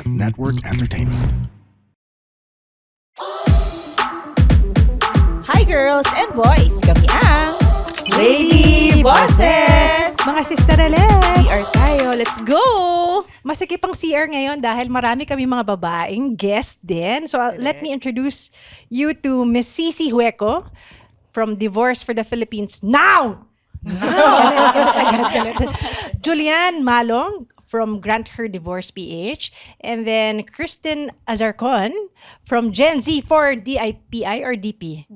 Network Entertainment. Hi girls and boys! Kami ang Lady Bosses! Mga sisterales! CR tayo. Let's go! Masikip ang CR ngayon dahil marami kami mga babaeng guest din. So let me introduce you to Miss Cici Hueco from Divorce for the Philippines Now! Julian Malong from Grant Her Divorce PH. And then Kristen Azarcon from Gen Z for DIPI or DP?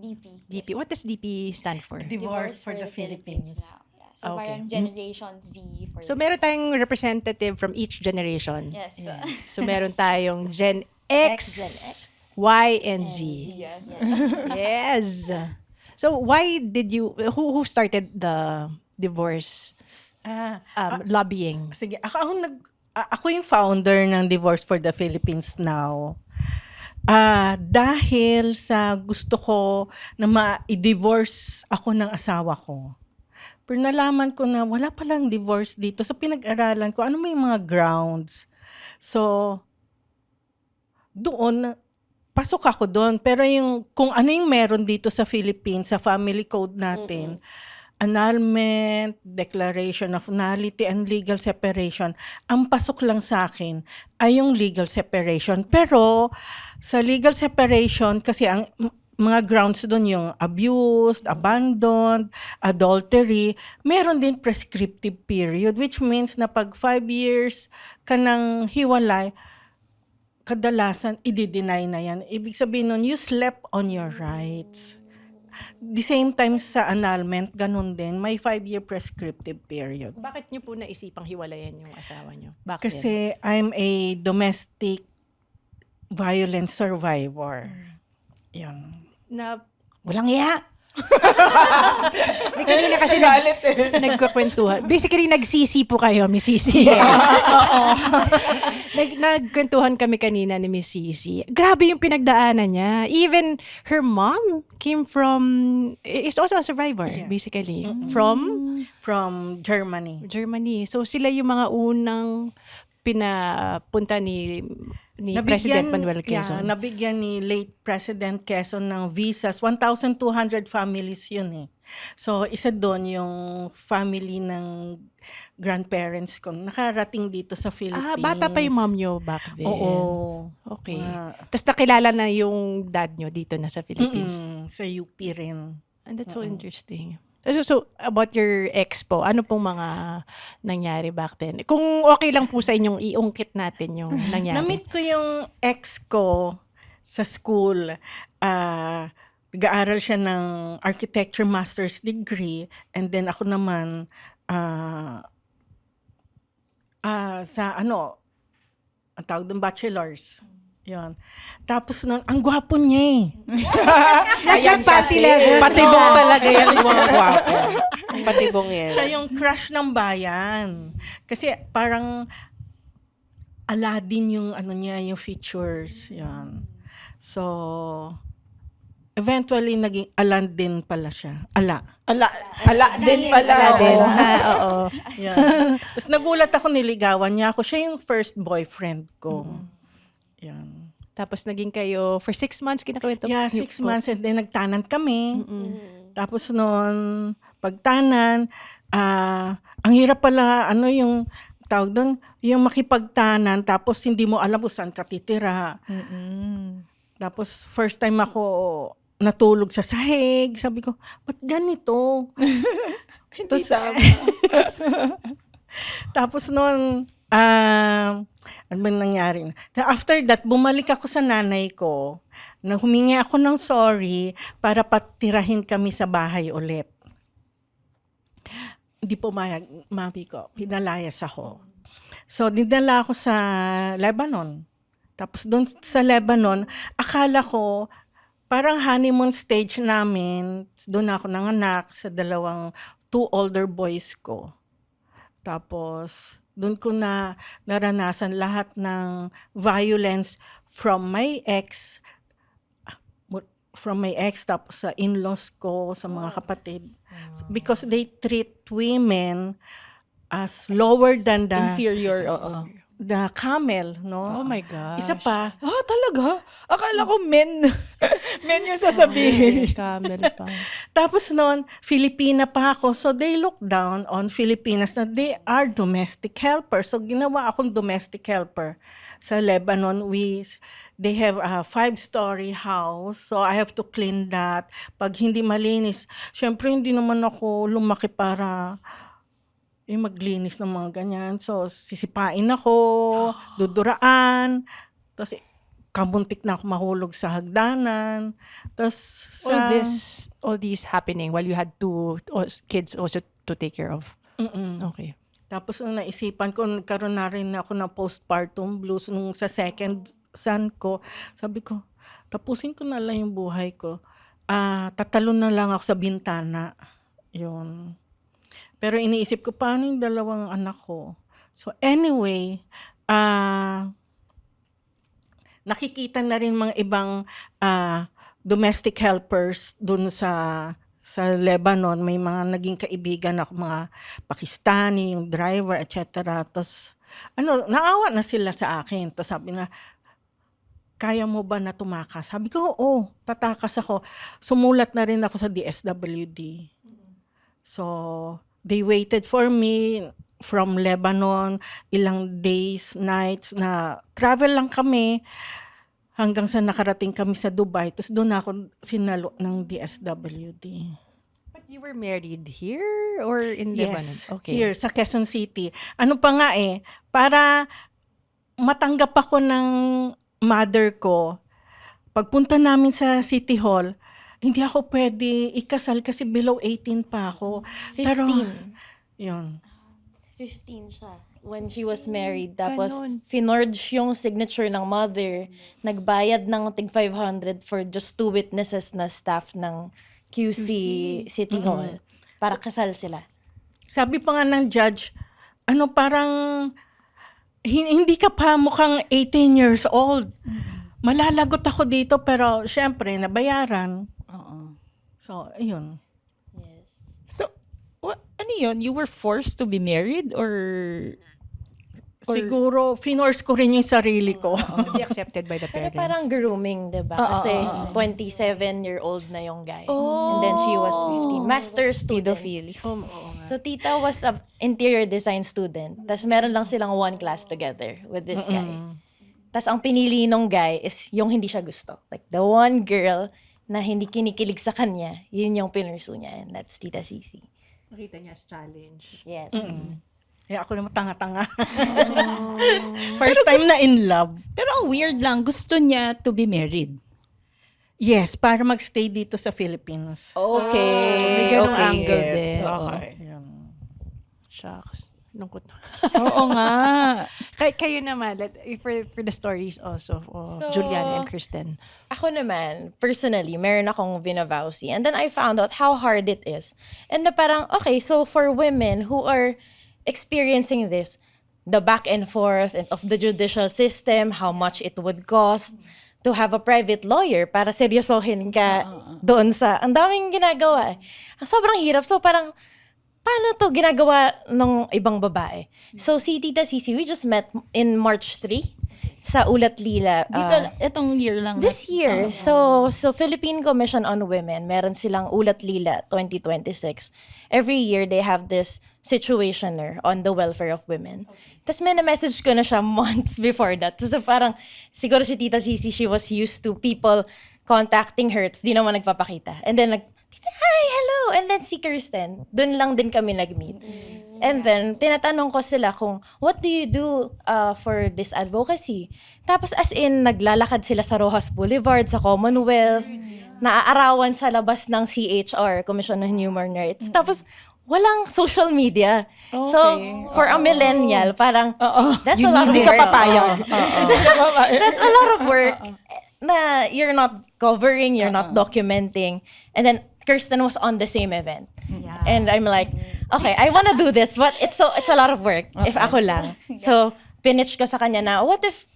DP. What does DP stand for? Divorce for the Philippines. Yeah. So Okay. parang Generation Z. For So meron tayong representative from each generation. Yes. So meron tayong Gen X, Y, and Z. Yes. Yes. So why did you, who started the divorce lobbying? Sige, ako yung founder ng Divorce for the Philippines Now. Dahil sa gusto ko na ma-divorce ako ng asawa ko. Pero nalaman ko na wala palang divorce dito. So pinag-aralan ko, ano may mga grounds. So, doon, pasok ako doon. Pero kung ano yung meron dito sa Philippines, sa family code natin, annulment, declaration of nullity, and legal separation, ang pasok lang sa akin ay yung legal separation. Pero sa legal separation, kasi ang mga grounds doon yung abused, abandoned, adultery, meron din prescriptive period, which means na pag 5 years ka nang hiwalay, kadalasan i-deny na yan. Ibig sabihin nun, you slept on your rights. The same time sa annulment, ganun din, may 5-year prescriptive period. Bakit niyo po naisipang hiwalayan yung asawa niyo? Bakit? Kasi I'm a domestic violence survivor. Yan. na Walang iya! kanina kasi nagkakwentuhan. Basically, nagsisi po kayo, Miss Cici. Nagkwentuhan kami kanina ni Miss Cici. Grabe yung pinagdaanan niya. Even her mom came from, is also a survivor, basically. From Germany. Germany. So, sila yung mga unang pinapunta ni President Manuel Quezon. Nabigyan ni late President Quezon ng visas. 1,200 families yun eh. So, isa doon yung family ng grandparents ko. Nakarating dito sa Philippines. Bata pa yung mom nyo back then. Oo. Okay. Tapos nakilala na yung dad nyo dito na sa Philippines. Sa UP rin. And that's so interesting. So, about your ex po, ano pong mga nangyari back then? Kung okay lang po sa inyong iungkit natin yung nangyari. Na-meet ko yung ex ko sa school. Nag-aaral siya ng architecture master's degree. And then ako naman sa ang tawag doon, bachelor's. Yun. Tapos nun, ang gwapo niya eh. Ayan kasi. Patibong talaga yan yung mga gwapo. Patibong yan. Siya yung crush ng bayan. Kasi parang Aladdin yung yung features. Yan. So, eventually naging Aladdin pala siya. Ala din pala. Aladdin. Oo. Oo. Yan. Tapos nagulat ako, niligawan niya ako. Siya yung first boyfriend ko. Yan. Tapos naging kayo for 6 months kinakwento. Yeah, 6 months and then nagtanan kami. Tapos noon, pagtanan, ang hirap pala, yung tawag doon, yung makipagtanan, tapos hindi mo alam kung saan ka titira. Tapos first time ako natulog sa sahig, sabi ko, ba't ganito? Hindi tapos noon, ano ba nangyari? After that, bumalik ako sa nanay ko na humingi ako ng sorry para patirahin kami sa bahay ulit. Hindi po mami ko, pinalayas ako. So, dinala ako sa Lebanon. Tapos doon sa Lebanon, akala ko parang honeymoon stage namin. Doon ako nanganak sa 2 older boys ko. Tapos, doon ko na naranasan lahat ng violence from my ex, tapos sa in-laws ko, sa mga kapatid. Because they treat women as lower than the Inferior, oo. the camel, no? Oh my gosh. Isa pa, Ah, talaga? Akala ko men. Men yung sasabihin. Camel pa. tapos noon, Filipina pa ako. So they look down on Filipinas na they are domestic helpers. So ginawa akong domestic helper. Sa Lebanon, they have a 5-story house. So I have to clean that. Pag hindi malinis, syempre hindi naman ako lumaki para maglinis ng mga ganyan. So, sisipain ako, duduraan, tapos kamuntik na ako mahulog sa hagdanan. Tapos, All these happening while you had two kids also to take care of. Okay. Tapos nung naisipan ko, nagkaroon na rin ako ng postpartum blues nung sa second son ko. Sabi ko, tapusin ko na lang yung buhay ko. Tatalon na lang ako sa bintana. Yun. Pero iniisip ko, paano yung 2 anak ko? So anyway, nakikita na rin mga ibang domestic helpers dun sa Lebanon. May mga naging kaibigan ako, mga Pakistani, yung driver, etc. Tapos, naawa na sila sa akin. Tapos sabi na, kaya mo ba na tumakas? Sabi ko, oo, tatakas ako. Sumulat na rin ako sa DSWD. So, they waited for me from Lebanon, ilang days, nights na travel lang kami hanggang sa nakarating kami sa Dubai. Tapos doon ako sinalo ng DSWD. But you were married here or in Lebanon? Yes, Okay. here sa Quezon City. Ano pa nga para matanggap ako ng mother ko, pagpunta namin sa City Hall, hindi ako pwede ikasal kasi below 18 pa ako. 15. Pero, yun. 15 siya when she was married. Tapos, Ganon. finorge yung signature ng mother. Nagbayad ng tig 500 for just 2 witnesses na staff ng QC City Hall. Para kasal sila. Sabi pa nga ng judge, parang hindi ka pa mukhang 18 years old. Malalagot ako dito pero syempre nabayaran. Oo. So, ayun. Yes. So, ano yun? You were forced to be married or Siguro, finorce ko rin yung sarili ko. To be accepted by the Pero parents. parang grooming, diba? Kasi 27-year-old na yung guy. And then she was 15. Master's student. So tita was an interior design student. Tapos meron lang silang 1 class together with this guy. Tapos ang pinili nung guy is yung hindi siya gusto. Like the one girl na hindi kinikilig sa kanya, yun yung pinursu niya. And that's Tita Sisi. Nakita niya as challenge. Yes. Kaya ako naman tanga-tanga. First time na in love. pero ang weird lang, gusto niya to be married. Yes, para magstay dito sa Philippines. Okay. May ganong okay, angle yes. din. Okay. Ayun. Shucks. Lungkot. Oo nga. Kayo naman, for the stories also of So, Juliana and Kristen. Ako naman, personally, meron akong vinavausi. And then I found out how hard it is. And na parang, okay, so for women who are experiencing this, the back and forth of the judicial system, how much it would cost to have a private lawyer para seryosohin ka doon sa, ang daming ginagawa. Sobrang hirap. So parang, paano to ginagawa ng ibang babae? So si Tita Sisi, we just met in March 3 sa Ulat Lila. Dito, itong year lang. This year, so Philippine Commission on Women, meron silang Ulat Lila 2026. Every year, they have this situationer on the welfare of women. Tapos may na-message ko na siya months before that. So parang, siguro si Tita Sisi, she was used to people contacting her, di naman nagpapakita. And then, Tita, hi, hello! And then si Kirsten, dun lang din kami nag-meet. And then, tinatanong ko sila kung, what do you do for this advocacy? Tapos as in, naglalakad sila sa Rojas Boulevard, sa Commonwealth, naaarawan sa labas ng CHR, Commission on Human Rights. Tapos, walang social media. So, for a millennial, parang, that's a lot of Hindi ka work. papayag. That's a lot of work na you're not covering, you're not documenting. And then, Kirsten was on the same event. And I'm like, okay, I want to do this, but it's a lot of work if ako lang. So, pinitch ko sa kanya na, what if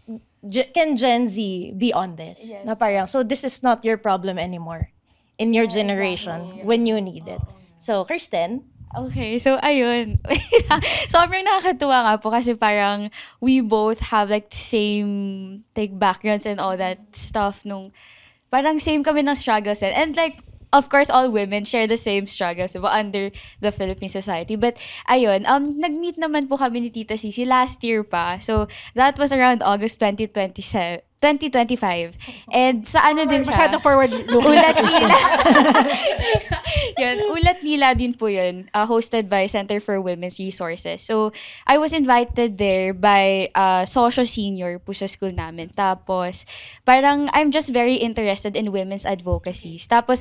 can Gen Z be on this? Na parang, so this is not your problem anymore in your generation when you need it. So, Kirsten, Okay, so ayun. Sobrang nakakatuwa nga po kasi parang we both have like same like backgrounds and all that stuff nung parang same kami ng struggles and like of course all women share the same struggles diba, under the Philippine society. But ayun, nag-meet naman po kami ni Tita Sisi last year pa. So that was around August 2025. And sa ano din siya? Masyado forward looking. Ulat Nila. Yun, Ulat Nila din po yun. Hosted by Center for Women's Resources. So, I was invited there by social senior po sa school namin. Tapos, parang I'm just very interested in women's advocacies. Tapos,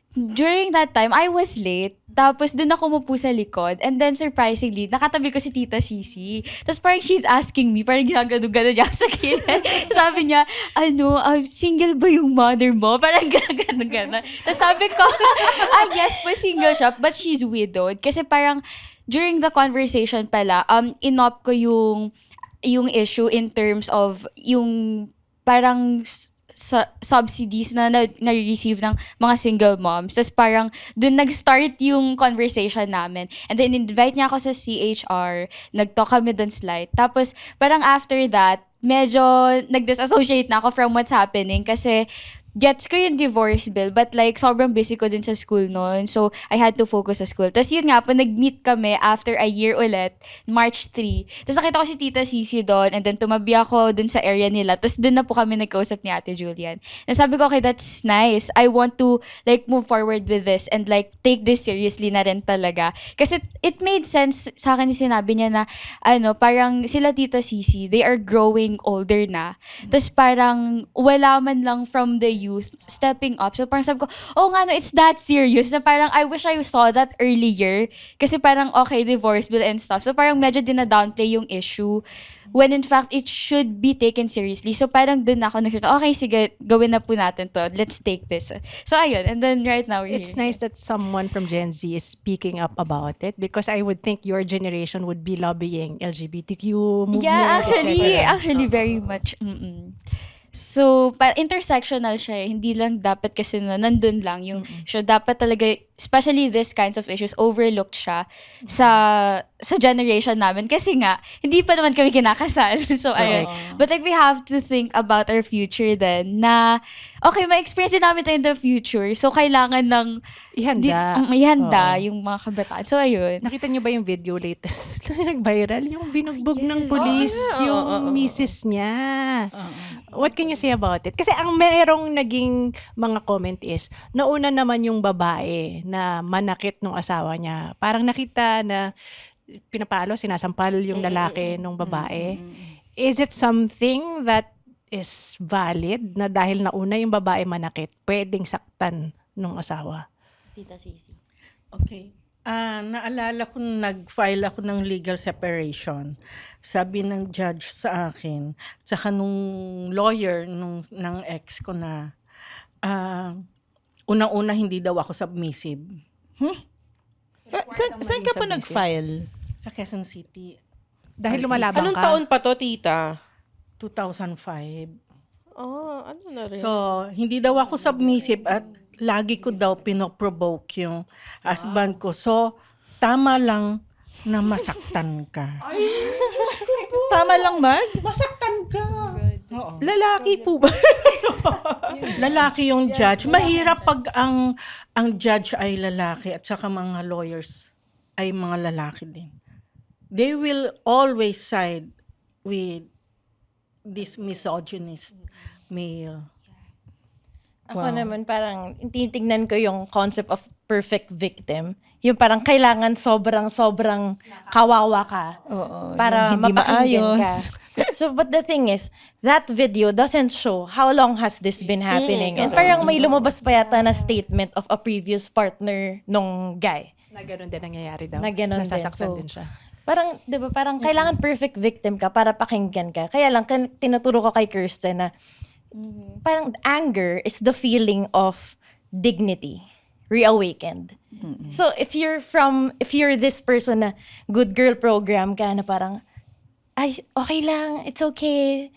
during that time, I was late. Tapos, dun ako umupo sa likod. And then, surprisingly, nakatabi ko si Tita Sisi. Tapos, parang she's asking me, parang ginagano-gano niya ako sa kilid. Sabi niya, single ba yung mother mo? Parang ginagano-gano. Tapos sabi ko, yes po, single siya, but she's widowed. Kasi parang, during the conversation pala, inop ko yung issue in terms of yung parang subsidies na na-receive ng mga single moms. Tapos parang dun nag-start yung conversation namin. And then invite niya ako sa CHR. Nag-talk kami dun slide. Tapos parang after that, medyo nag-disassociate na ako from what's happening kasi gets ko yung divorce bill but like sobrang busy ko din sa school noon. So, I had to focus sa school. Tapos yun nga po, nag-meet kami after a year ulit, March 3. Tapos nakita ko si Tita Sisi doon and then tumabi ako dun sa area nila. Tapos dun na po kami nagkausap ni Ate Julian. And sabi ko, okay, that's nice. I want to like move forward with this and like take this seriously na rin talaga. Kasi it made sense sa akin yung sinabi niya na parang sila Tita Sisi, they are growing older na. Tapos parang wala man lang from the youth stepping up. So parang sabi ko, it's that serious. Na parang I wish I saw that earlier. Kasi parang okay, divorce bill and stuff. So parang medyo dina-downplay yung issue. When in fact, it should be taken seriously. So parang dun ako nakita, okay, sige, gawin na po natin to. Let's take this. So ayun, and then right now we're It's here. nice that someone from Gen Z is speaking up about it because I would think your generation would be lobbying LGBTQ movement. Yeah, etc. actually very much. So, intersectional siya. Hindi lang dapat kasi nandun lang yung issue. Dapat talaga, especially these kinds of issues, overlooked siya sa generation namin. Kasi nga, hindi pa naman kami kinakasal. So, ayun. But like, we have to think about our future then na, okay, ma-experience din namin ito in the future. So, kailangan ng ihanda yung mga kabataan. So, ayun. Nakita niyo ba yung video latest? Nag-viral yung binugbog ng police yung misis niya. What can you say about it? Kasi ang merong naging mga comment is, nauna naman yung babae na manakit ng asawa niya. Parang nakita na pinapalo, sinasampal yung lalaki ng babae. Is it something that is valid na dahil nauna yung babae manakit, pwedeng saktan ng asawa? Tita Sisi. Okay. Naalala ko nag-file ako ng legal separation. Sabi ng judge sa akin, tsaka nung lawyer ng ex ko na, unang-una hindi daw ako submissive. Saan ka pa nag-file? Sa Quezon City, Dahil lumalaban Anong ka? taon pa to, tita? 2005. Ano na rin? So, hindi daw ako submissive at lagi ko daw pinoprovoke yung husband ko. So, tama lang na masaktan ka. Tama lang, Mag? Masaktan ka! Oo. Lalaki po ba? Lalaki yung judge. Mahirap pag ang judge ay lalaki at saka mga lawyers ay mga lalaki din. They will always side with this misogynist male. Ako naman parang tinitignan ko yung concept of perfect victim. Yung parang kailangan sobrang kawawa ka para yung hindi mapakinggan ka. maayos. So, but the thing is, that video doesn't show how long has this been happening. And parang may lumabas pa yata na statement of a previous partner nung guy. Na ganun din nangyayari daw. Na ganun din. Nasasaktan So, din siya. Parang, di ba, parang kailangan perfect victim ka para pakinggan ka. Kaya lang, tinuturo ko kay Kirsten na parang anger is the feeling of dignity reawakened. So if you're this person na good girl program ka na parang ay okay lang, it's okay.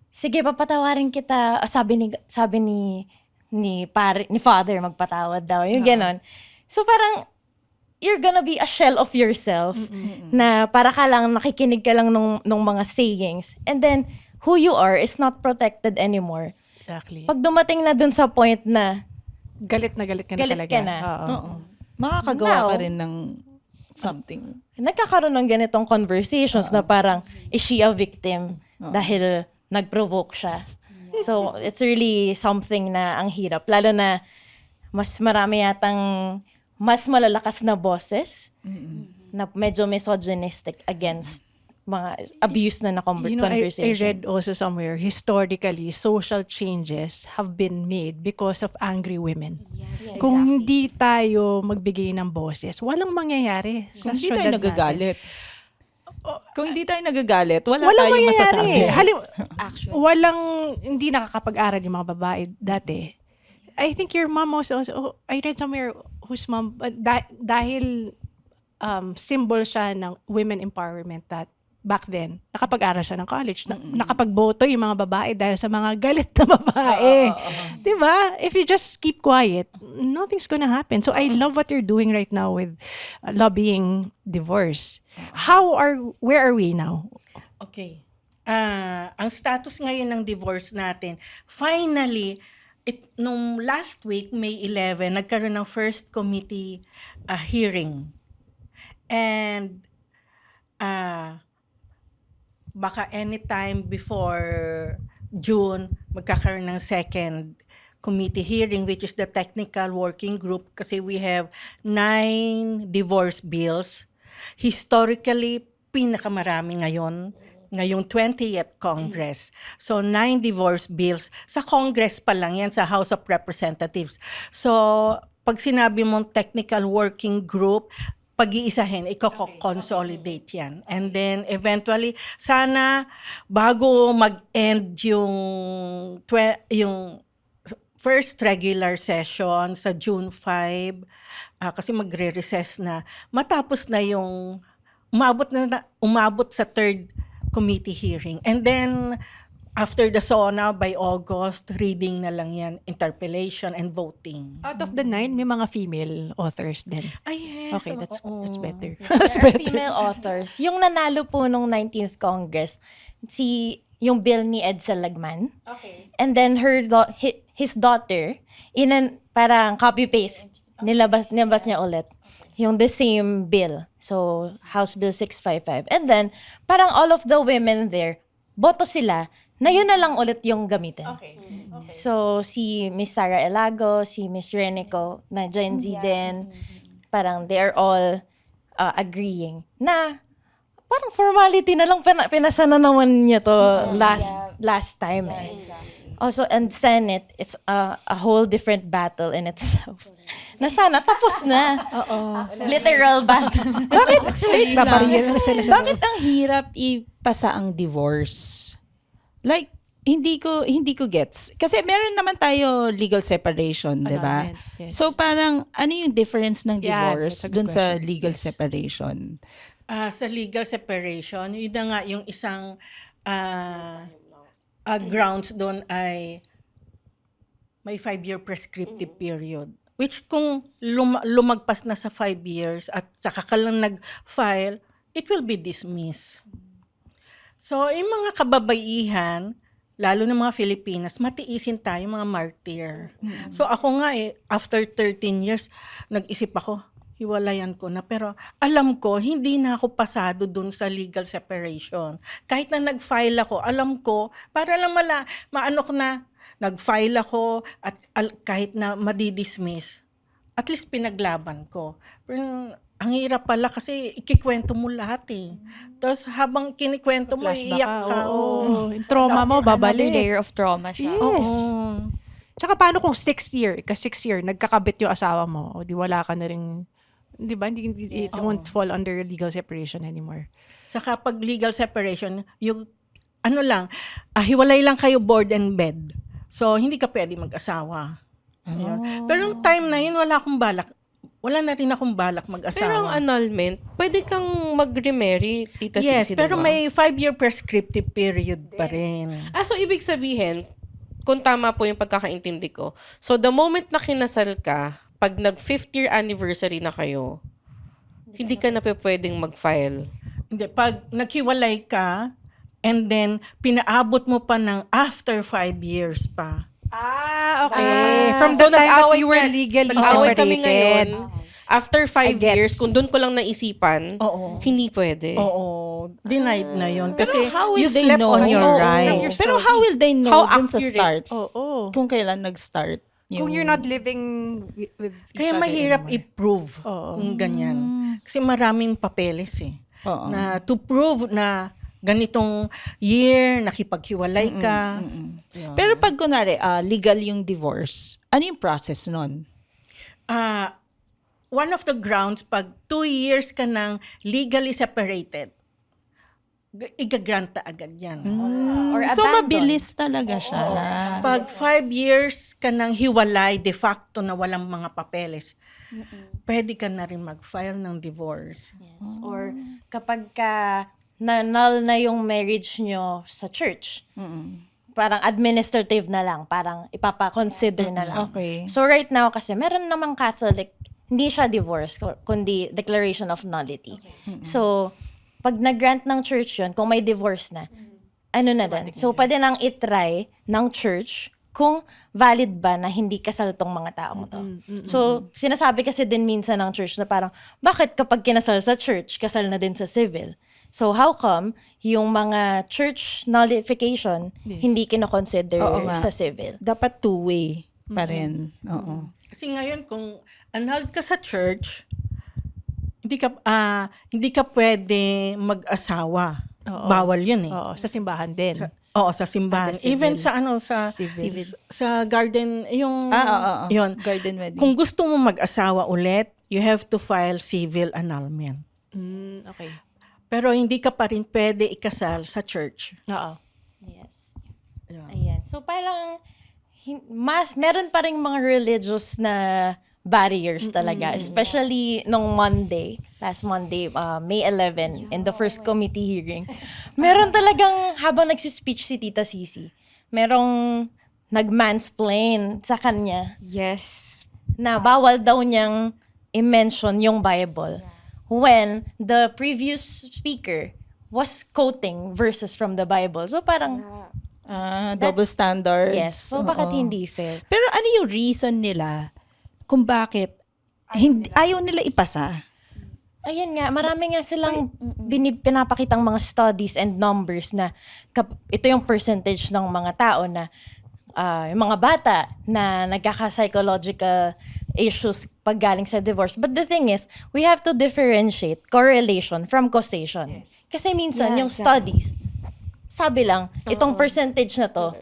Sige, papatawarin kita. Sabi ni father magpatawad daw. Yung ganon. So parang you're gonna be a shell of yourself na para ka lang, nakikinig ka lang nung mga sayings. And then, who you are is not protected anymore. Exactly. Pag dumating na dun sa point na Galit na galit ka na Galit talaga. ka na. Oo. Makakagawa Now, ka rin ng something. nagkakaroon ng ganitong conversations na parang, is she a victim dahil nag-provoke siya? So, it's really something na ang hirap. Lalo na mas marami yatang mas malalakas na boses na medyo misogynistic against mga abuse na You know, I conversation. read also somewhere, historically, social changes have been made because of angry women. Kung hindi tayo magbigay ng boses, walang mangyayari sa Kung hindi tayo syudad natin. nagagalit. Kung hindi tayo nagagalit, wala Walang tayong mangyayari. masasabi. Actually. Hindi nakakapag-aral yung mga babae dati. I think your mom also, I read somewhere whose mom, dahil symbol siya ng women empowerment that back then, nakapag-aral siya ng college, nakapag-boto yung mga babae dahil sa mga galit na babae. Diba? If you just keep quiet, nothing's gonna happen. So I love what you're doing right now with lobbying divorce. Where are we now? Okay. Ang status ngayon ng divorce natin, finally, nung last week, May 11, nagkaroon ng first committee hearing. And baka anytime before June, magkakaroon ng second committee hearing, which is the technical working group, kasi we have 9 divorce bills. Historically, pinakamarami ngayong 20th Congress. So, 9 divorce bills. Sa Congress pa lang yan, sa House of Representatives. So, pag sinabi mong technical working group, pag-iisahin, i-consolidate yan. And then, eventually, sana, bago mag-end yung first regular session sa June 5, kasi magre-recess na, matapos na yung umabot sa third committee hearing. And then, after the SONA, by August, reading na lang yan, interpellation and voting. Out of the 9, may mga female authors din. Ay, yes. Okay, that's better. There are female authors. Yung nanalo po nung 19th Congress, yung bill ni Edsel Lagman. Okay. And then his daughter, parang copy-paste, nilabas niya ulit yung the same bill. So, House Bill 655. And then, parang all of the women there, boto sila na yun na lang ulit yung gamitin. Okay. So, si Miss Sara Elago, si Miss Renico, na Gen Z din, parang they are all agreeing na parang formality na lang pinasa na naman niya to last time. Also, and Senate, it's a whole different battle in itself. Na sana, tapos na. Literal battle. Bakit? Babarilan na sila sa Bakit ang hirap ipasa ang divorce? Like, hindi ko gets. Kasi meron naman tayo legal separation, di ba? Yes. So parang, ano yung difference ng Yeah, divorce that's a good dun sa question. legal Yes. separation? Sa legal separation, yun na nga yung isang grounds doon ay may 5-year prescriptive period. Which kung lumagpas na sa 5 years at saka ka lang nag-file, it will be dismissed. So, yung mga kababaihan, lalo ng mga Filipinas, matiisin tayo mga martyr. So, ako nga after 13 years, nag-isip ako, hiwalayan ko na. Pero alam ko, hindi na ako pasado dun sa legal separation. Kahit na nag-file ako, alam ko, para lang maano ko na, nag-file ako at kahit na madidismiss, at least pinaglaban ko. Pero ang hirap pala kasi ikikwento mo lahat eh. Tapos habang kinikwento mo, Flashback iiyak ka. Oo. Yung trauma mo, Another babalik. layer of trauma siya. Yes. Oo. Tsaka paano kung 6 year, nagkakabit yung asawa mo, o di wala ka na rin, di ba? It won't fall under legal separation anymore. Saka pag legal separation, yung hiwalay lang kayo board and bed. So, hindi ka pwede mag-asawa. Ayun. Pero nung time na yun, wala na rin akong balak mag-asawa. Pero ang annulment, pwede kang mag-remarry, Tita yes, Sisi, pero diba? may 5-year prescriptive period pa rin. So ibig sabihin, kung tama po yung pagkakaintindi ko, so the moment na kinasal ka, pag nag 5th year anniversary na kayo, hindi ka na pwedeng mag-file. Hindi, pag naghiwalay ka, and then pinaabot mo pa ng after 5 years pa. Okay. From the time that you were legally nag-away separated. kami ngayon. After 5 gets. years, kung doon ko lang naisipan, Oo. hindi pwede. Oo, denied na yun. Pero Kasi how will you they slept know? on your Oo. rights. Pero how will they know How dun sa accurate? start? Oo. Kung kailan nag-start? Kung you're not living with each Kaya other mahirap anymore. i-prove kung ganyan. Kasi maraming papeles Oo. na to prove na ganitong year, nakipaghiwalay ka. Yun. Pero pag kunwari, legal yung divorce, ano yung process nun? One of the grounds, pag 2 years ka nang legally separated, igagranta agad yan. Or So, abandon. mabilis talaga siya. Pag 5 years ka nang hiwalay, de facto na walang mga papeles, pwede ka na rin mag-file ng divorce. Yes. Or kapag ka null na yung marriage nyo sa church, parang administrative na lang, parang ipapa-consider na lang. Okay. So right now kasi meron namang Catholic, hindi siya divorce, kundi declaration of nullity. So pag nag-grant ng church yun, kung may divorce na, ano na din. So pwede nang itry ng church kung valid ba na hindi kasal tong mga taong to. So sinasabi kasi din minsan ng church na parang, bakit kapag kinasal sa church, kasal na din sa civil? So how come yung mga church nullification hindi kinoconsider Oo nga. sa civil? Dapat two-way pa rin. Oo. Kasi ngayon, kung annulled ka sa church, hindi ka pwede mag-asawa. Oo. Bawal yun Oo, sa simbahan din. Sa simbahan. Civil. Even sa Civil. sa garden, yung Oo. yun. Garden wedding. Kung gusto mo mag-asawa ulit, you have to file civil annulment. Okay. Pero hindi ka pa rin pwede ikasal sa church. Oo. Yes. Yeah. Ayan. So parang meron pa ring mga religious na barriers talaga, especially nung last Monday, May 11, in the first committee hearing. Meron talagang, habang nagsispeech si Tita Sisi, merong nag-mansplain sa kanya Yes. na bawal daw niyang i-mention yung Bible when the previous speaker was quoting verses from the Bible. So parang, Double standards. yes, so bakit Oo. hindi fair? Pero ano yung reason nila kung bakit ayaw nila ipasa? Ayan nga, marami nga silang pinapakitang mga studies and numbers na ito yung percentage ng mga tao na yung mga bata na nagkaka-psychological issues pag galing sa divorce. But the thing is, we have to differentiate correlation from causation. Kasi minsan yung studies, sabi lang, itong percentage na to,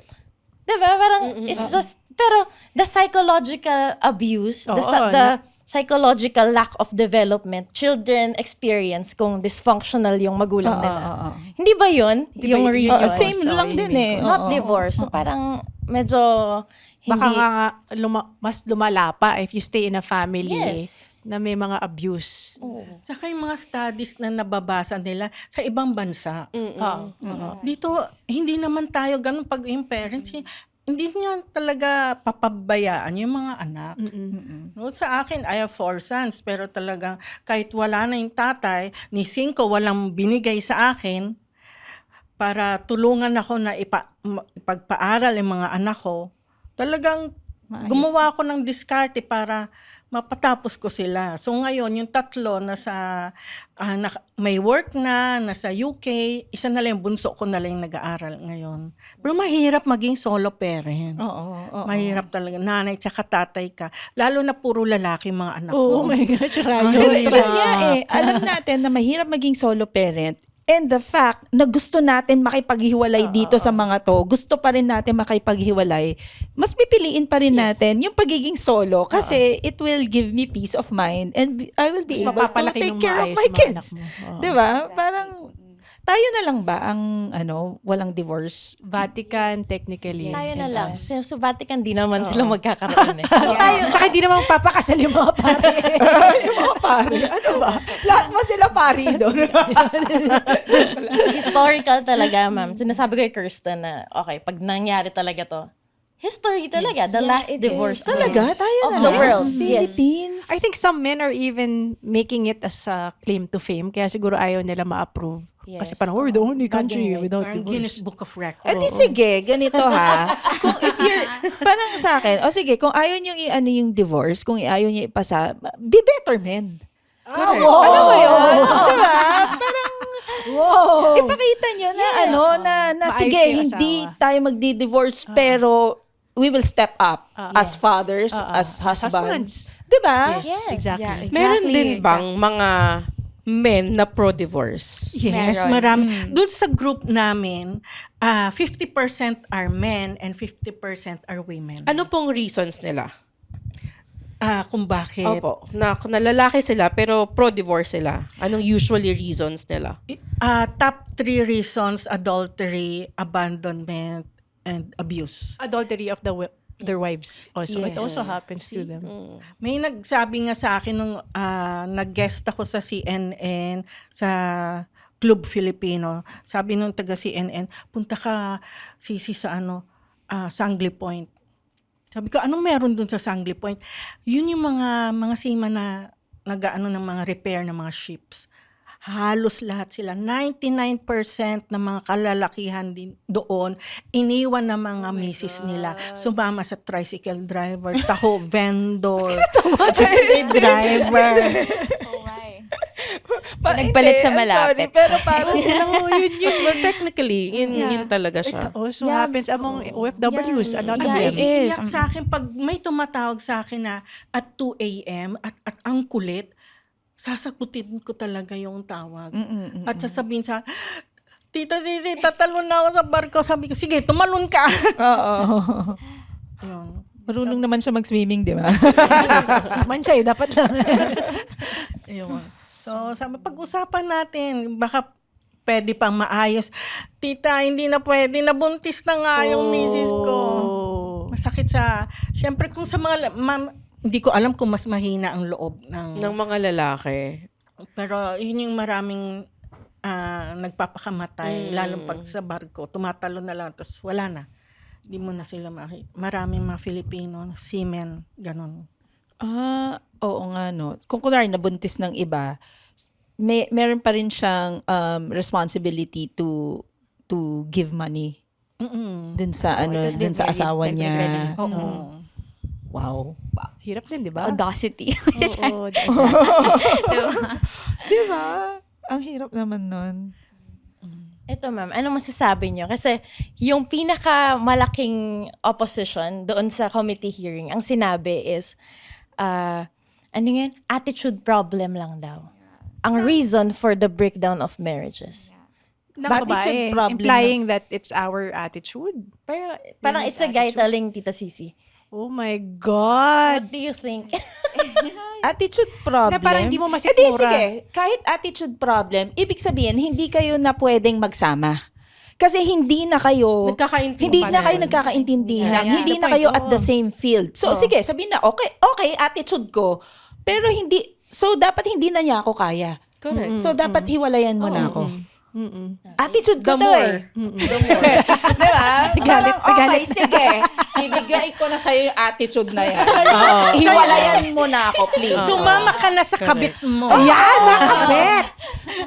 diba? Parang it's just, pero the psychological abuse, the psychological lack of development, children experience kung dysfunctional yung magulang nila. Hindi ba yun? Yung reason? Same lang din eh. Not Oo. divorce. So parang medyo hindi. Baka nga mas lumala pa if you stay in a family Yes. na may mga abuse. Saka yung mga studies na nababasa nila sa ibang bansa. Dito, hindi naman tayo ganun pag yung parents, hindi niya talaga papabayaan yung mga anak. No, sa akin, I have 4 sons, pero talagang kahit wala na yung tatay, ni 5 walang binigay sa akin para tulungan ako na ipagpaaral yung mga anak ko, talagang gumawa ako ng diskarte para mapatapos ko sila. So ngayon, yung 3 may work na, nasa UK, isa na lang yung bunso ko na lang yung nag-aaral ngayon. Pero mahirap maging solo parent. Oo. Mahirap talaga. Nanay tsaka tatay ka. Lalo na puro lalaki mga anak Oh mo. my gosh, Pero Rayo. yun nga alam natin na mahirap maging solo parent. And the fact na gusto natin makipaghiwalay dito sa mga to, gusto pa rin natin makipaghiwalay, mas pipiliin pa rin natin yung pagiging solo kasi it will give me peace of mind and I will be Mas able to mapapalaki take ng care of maayos my mga kids. anak mo. Oo. 'Di ba? Parang tayo na lang ba ang walang divorce? Vatican, technically. tayo na and lang. us. Sa Vatican, di naman sila magkakaroon eh. So tayo, Tsaka hindi naman papakasal yung mga pare. Yung mga pari, ano ba? Lahat mo sila pari doon. historical talaga, ma'am. Sinasabi ko kay Kirsten na, okay, pag nangyari talaga to, history talaga. The last divorce Talaga? Tayo of na the lang? world. Yes. Philippines? I think some men are even making it as a claim to fame. Kaya siguro ayaw nila ma-approve. Kasi Yes. parang, we're the only country Bragging without Parang Guinness divorce. Book of Records. Eh di sige, ganito ha. Kung if you're, parang sa akin, o sige, kung ayaw nyo i-ano yung divorce, kung ayaw nyo ipasa, be better men. Correct. Ano ba yun? Diba? Parang, ipakita nyo na na Maayos sige, na yung hindi asawa. tayo magdi-divorce, pero we will step up as fathers, as husbands. Diba? Yes, exactly. Yeah, Meron exactly, din bang mga men na pro-divorce? Yes, Meron. marami. Doon sa group namin, 50% are men and 50% are women. Ano pong reasons nila? Kung bakit? Opo, na lalaki sila pero pro-divorce sila. Anong usually reasons nila? Top 3 reasons: adultery, abandonment, and abuse. Adultery of their wives also. It Yes. also happens to them. May nagsabi nga sa akin nung nag-guest ako sa CNN, sa Club Filipino. Sabi nung taga CNN, punta ka sisi sa Sangley Point. Sabi ko, anong meron dun sa Sangley Point? Yun yung mga seaman na nag-ano ng mga repair ng mga ships. Halos lahat sila, 99% ng mga kalalakihan din doon, iniwan ng mga misis nila. Sumama sa tricycle driver, taho vendor, driver. Nagpalit sa I'm sorry, malapit. pero parang Well, technically, yun talaga siya. It also Yeah. happens among OFWs. A lot of Yeah, them. it is. Iyak sa akin pag may tumatawag sa akin na at 2 a.m. at ang kulit, sasagutin ko talaga yung tawag. At sasabihin sa Tita Sisi, tatalon na ako sa barko. Sabi ko, sige, tumalon ka. Oo. Yun. Marunong naman siya mag-swimming, di ba? Man siya, dapat lang. Ayun. So, sabi, pag-usapan natin, baka pwede pang maayos. Tita, hindi na pwede. Nabuntis na nga yung misis ko. Masakit syempre kung sa mga, hindi ko alam kung mas mahina ang loob ng Ng mga lalaki. pero yun yung maraming nagpapakamatay, lalong pag sa barko, tumatalo na lang, tapos wala na. Hindi mo na sila makita. Maraming mga Filipino, seamen, ganun. Oo nga no. Kung kunwari nabuntis ng iba, meron pa rin siyang responsibility to give money dun sa Because dun sa they're asawa married, niya. technically. Oo. Wow. Hirap din, di ba? Audacity. Oo. Di ba? Ang hirap naman nun. Ito ma'am, anong masasabi nyo? Kasi yung pinakamalaking opposition doon sa committee hearing, ang sinabi is, attitude problem lang daw. Ang reason for the breakdown of marriages. Ng Attitude babae, problem implying that it's our attitude. Pero parang it's a guy telling Tita Sisi. Oh my God! What do you think? Attitude problem. Na parang hindi mo Eh di masikmura. sige, kahit attitude problem, ibig sabihin, hindi kayo na pwedeng magsama. Kasi hindi na kayo nagkakaintindihan. Yeah. Hindi The na point, kayo at the oo. same field. So sige, sabihin na, okay, attitude ko. Pero dapat hindi na niya ako kaya. Correct. So dapat hiwalayan mo na ako. Mm-mm. Attitude ko The to more. Diba? Parang okay, galit. sige. Ibigay ko na sa'yo yung attitude na yan. Hiwalayan mo na ako, please. Sumama ka na sa kabit mo. Yan, mga kabet!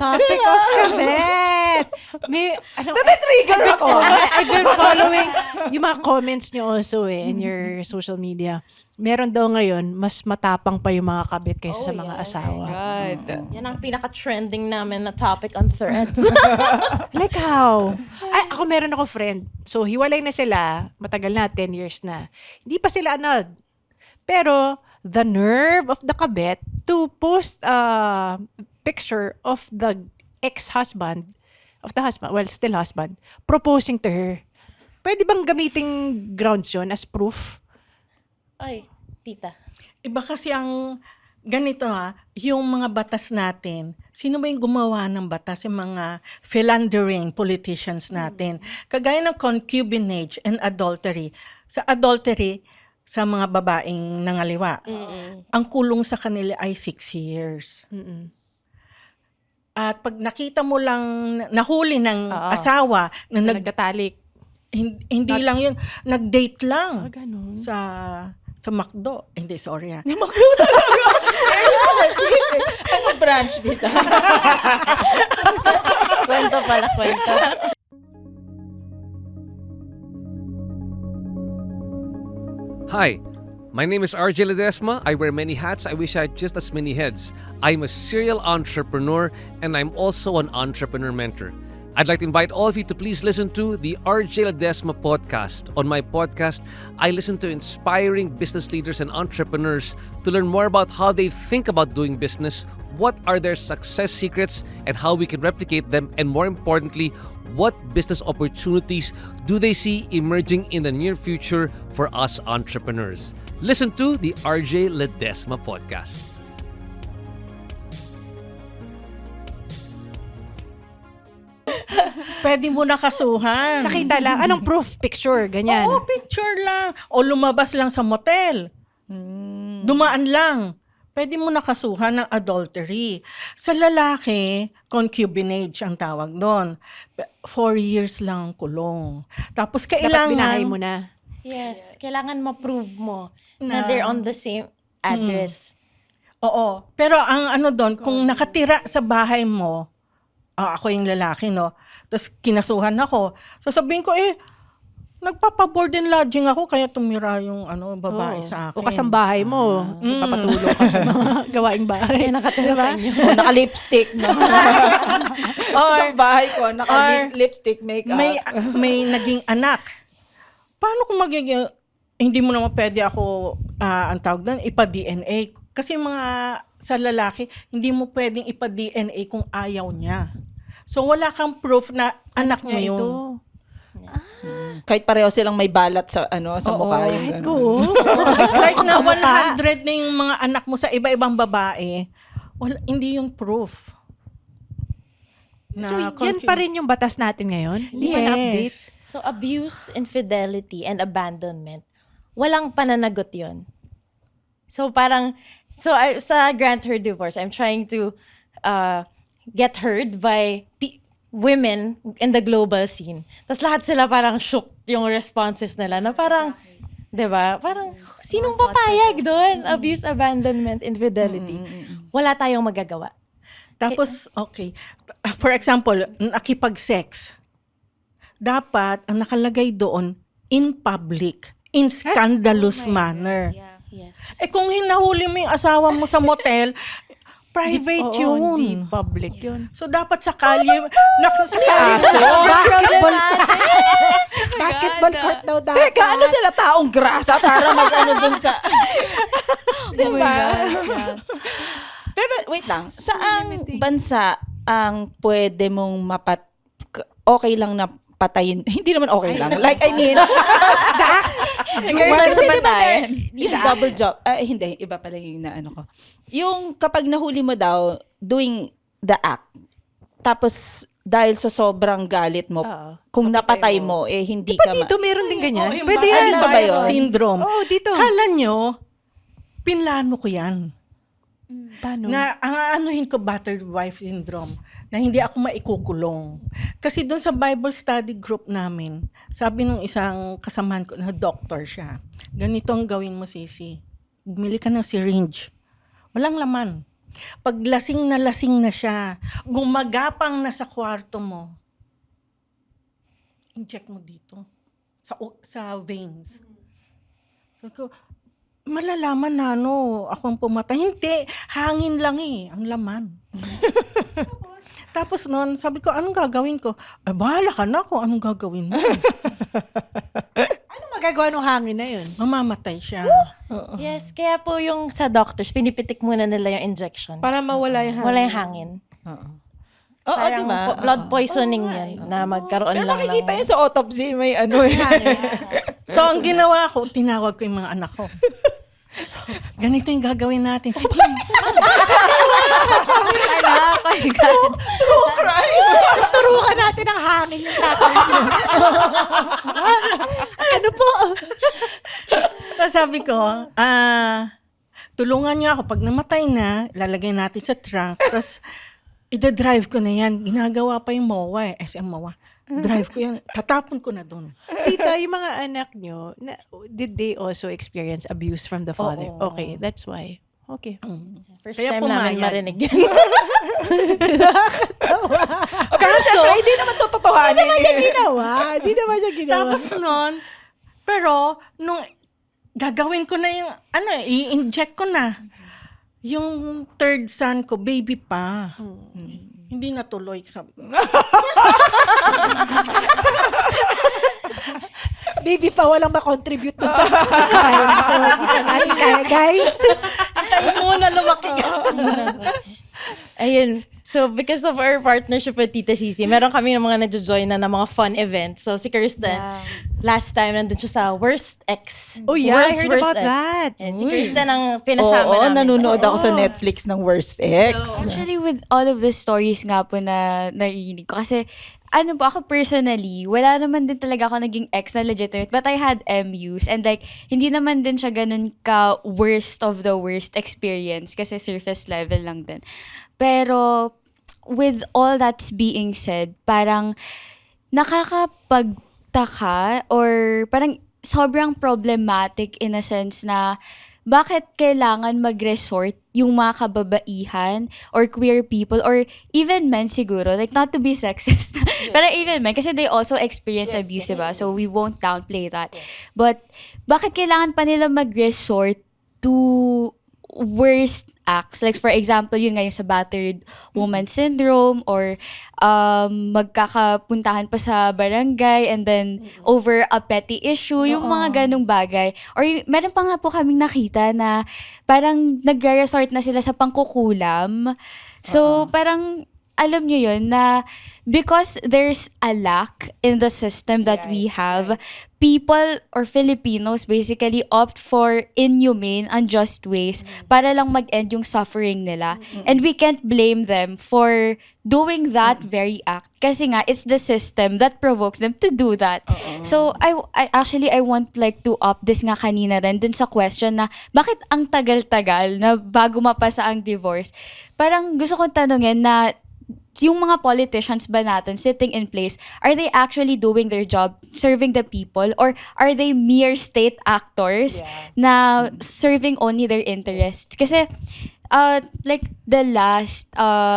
Topic of kabet! May, Natitrigger ako. I've been following yung mga comments nyo also in your social media. Meron daw ngayon, mas matapang pa yung mga kabit kaysa sa mga asawa. God. Yan ang pinaka-trending namin na topic on Threads. Like how? Ako meron ako friend. So, hiwalay na sila. Matagal na, 10 years na. Hindi pa sila annulled. Pero, the nerve of the kabet to post a picture of the ex-husband, still husband, proposing to her. Pwede bang gamiting grounds yun as proof? Ay, tita. Iba kasi ang ganito yung mga batas natin. Sino ba yung gumawa ng batas? Yung mga philandering politicians natin. Kagaya ng concubinage and adultery. Sa adultery, sa mga babaeng nangaliwa, ang kulong sa kanila ay 6 years. At pag nakita mo lang, nahuli ng asawa na Nagtatalik. Hindi lang yun. Nag-date lang Ganun. sa McDo. Hindi, sorry ha. Maglo talaga. Anong branch dito? Kwento pala, kwento. Hi, my name is RJ Ledesma. I wear many hats. I wish I had just as many heads. I'm a serial entrepreneur and I'm also an entrepreneur mentor. I'd like to invite all of you to please listen to the RJ Ledesma podcast. On my podcast, I listen to inspiring business leaders and entrepreneurs to learn more about how they think about doing business, what are their success secrets, and how we can replicate them, and more importantly, what business opportunities do they see emerging in the near future for us entrepreneurs. Listen to the RJ Ledesma podcast. Pwede mo nakasuhan. Nakita lang. Anong proof picture? Ganyan. Oo, picture lang. O lumabas lang sa motel. Dumaan lang. Pwede mo nakasuhan ng adultery. Sa lalaki, concubinage ang tawag doon. 4 years lang kulong. Tapos Dapat kailangan... binahay mo na. Yes, kailangan ma-prove mo na they're on the same address. Oo. Pero ang ano doon, kung nakatira sa bahay mo, ako yung lalaki, no? Tapos kinasuhan ako. Sasabihin ko, nagpapa-board and lodging ako, kaya tumira yung babae sa akin. O kasambahay mo. Papatulong ka sa mga gawaing bahay. Kaya nakatira sa inyo. Naka-lipstick, no? Sa bahay ko, naka-lipstick makeup. May naging anak. Paano kung magiging, hindi mo naman pwede ako, ang tawag doon, ipa-DNA. Kasi sa lalaki, hindi mo pwedeng ipa-DNA kung ayaw niya. So, wala kang proof na anak mo yun. Ito. Kahit pareho silang may balat sa sa mukha. Kahit Yung, ko. Kahit na 100 na yung mga anak mo sa iba-ibang babae, hindi yung proof. So, yan pa rin yung batas natin ngayon? Hindi pa na-update? So, abuse, infidelity, and abandonment, walang pananagot yun. So, sa grant her divorce, I'm trying to get heard by women in the global scene. Tapos lahat sila parang shocked yung responses nila na parang, di ba? Parang, sinong papayag doon? Abuse, abandonment, infidelity. Wala tayong magagawa. Tapos, okay. For example, nakipag-sex. Dapat, ang nakalagay doon, in public, in scandalous manner. Yes. Kung hinahuli mo yung asawa mo sa motel, private Oo, yun. hindi public yun. So, dapat sa kalye, sa kalye. Basketball court daw dapat. teka, ano sila taong grasa para mag-ano dun sa... diba? Pero wait lang, saang bansa ang pwede mong okay lang na patayin? Hindi naman okay lang. Like, I mean... Kasi diba patayin. yung double job, hindi, iba pala yung naano ko. Yung kapag nahuli mo daw, doing the act, tapos dahil sa sobrang galit mo, kung napatay mo, hindi Di ba ka dito meron din ganyan? Yung Pwede yan. dito ba yun? Syndrome. Oo, dito. Kala nyo, pinlano ko yan. Paano? Na ang anuhin ko battered wife syndrome, na hindi ako maikukulong. Kasi doon sa Bible study group namin, sabi nung isang kasamahan ko na doctor siya, ganito ang gawin mo, Sisi. Bumili ka ng syringe. Walang laman. Pag lasing na siya, gumagapang na sa kwarto mo, inject mo dito sa veins. So, malalaman na akong pumatay. Hindi, hangin lang ang laman. Tapos noon, sabi ko, anong gagawin ko? Bahala ka na kung anong gagawin mo. Ano magagawa ng hangin na yun? Mamamatay siya. Yes, kaya po yung sa doctors, pinipitik muna nila yung injection. Para mawala yung hangin. Wala yung hangin. Oo, Parang diba? blood poisoning yun na magkaroon Pero lang makikita ng... yun sa autopsy, may So, ang ginawa ko, tinawag ko yung mga anak ko. Ganito yung gagawin natin. Sige. True crime! Turukan natin ang hangin yung tatay mo. Ano po? Tapos sabi ko, tulungan niya ako. Pag namatay na, lalagay natin sa trunk. Tapos, ida-drive ko na yan. Ginagawa pa yung MOA SM MOA. drive ko yan, tatapon ko na doon. Tita, yung mga anak nyo, did they also experience abuse from the father? Oo. Okay, that's why. Okay. First Kaya time namin pumayag. marinig yan. Pero syempre, hindi naman tototohanin. Ginawa. Di naman niya ginawa. Tapos nun, pero nung gagawin ko na yung, i-inject ko na. Yung third son ko, baby pa. Hindi natuloy. Sabi ko. Baby pa, walang makontribute dun sa time. So, hindi pa natin kaya, guys. Antayin ko na lumaki. Ayun. So, because of our partnership with Tita Sisi, meron kami ng mga nadjo-join na ng mga fun events. So, si Kirsten, last time nandun siya sa Worst Ex. Oh, yeah, I World's heard Worst about Ex. that. And si Kirsten ang pinasama Oo, namin. nanonood ako sa Netflix ng Worst Ex. Actually, with all of the stories nga po na narinig ko, kasi ano po, ako personally, wala naman din talaga ako naging ex na legitimate, but I had MUs, and like, hindi naman din siya ganun ka worst of the worst experience, kasi surface level lang din. Pero, with all that's being said, parang nakakapagtaka or parang sobrang problematic in a sense na bakit kailangan mag-resort yung mga kababaihan or queer people or even men siguro, like not to be sexist, pero even men, kasi they also experience abuse, diba? So we won't downplay that. But bakit kailangan pa nila mag-resort to worst acts? Like for example, yun ngayon sa battered woman syndrome or magkakapuntahan pa sa barangay and then over a petty issue, yung mga ganong bagay. Or meron pa nga po kaming nakita na parang nagre-resort na sila sa pangkukulam. So parang alam nyo yun na because there's a lack in the system that we have, people or Filipinos basically opt for inhumane, unjust ways para lang mag-end yung suffering nila. And we can't blame them for doing that very act. Kasi nga, it's the system that provokes them to do that. So, I want like to up this nga kanina rin dun sa question na bakit ang tagal-tagal na bago mapasa ang divorce? Parang gusto kong tanungin na yung mga politicians ba natin sitting in place, are they actually doing their job, serving the people, or are they mere state actors na serving only their interest? Kasi, like the last,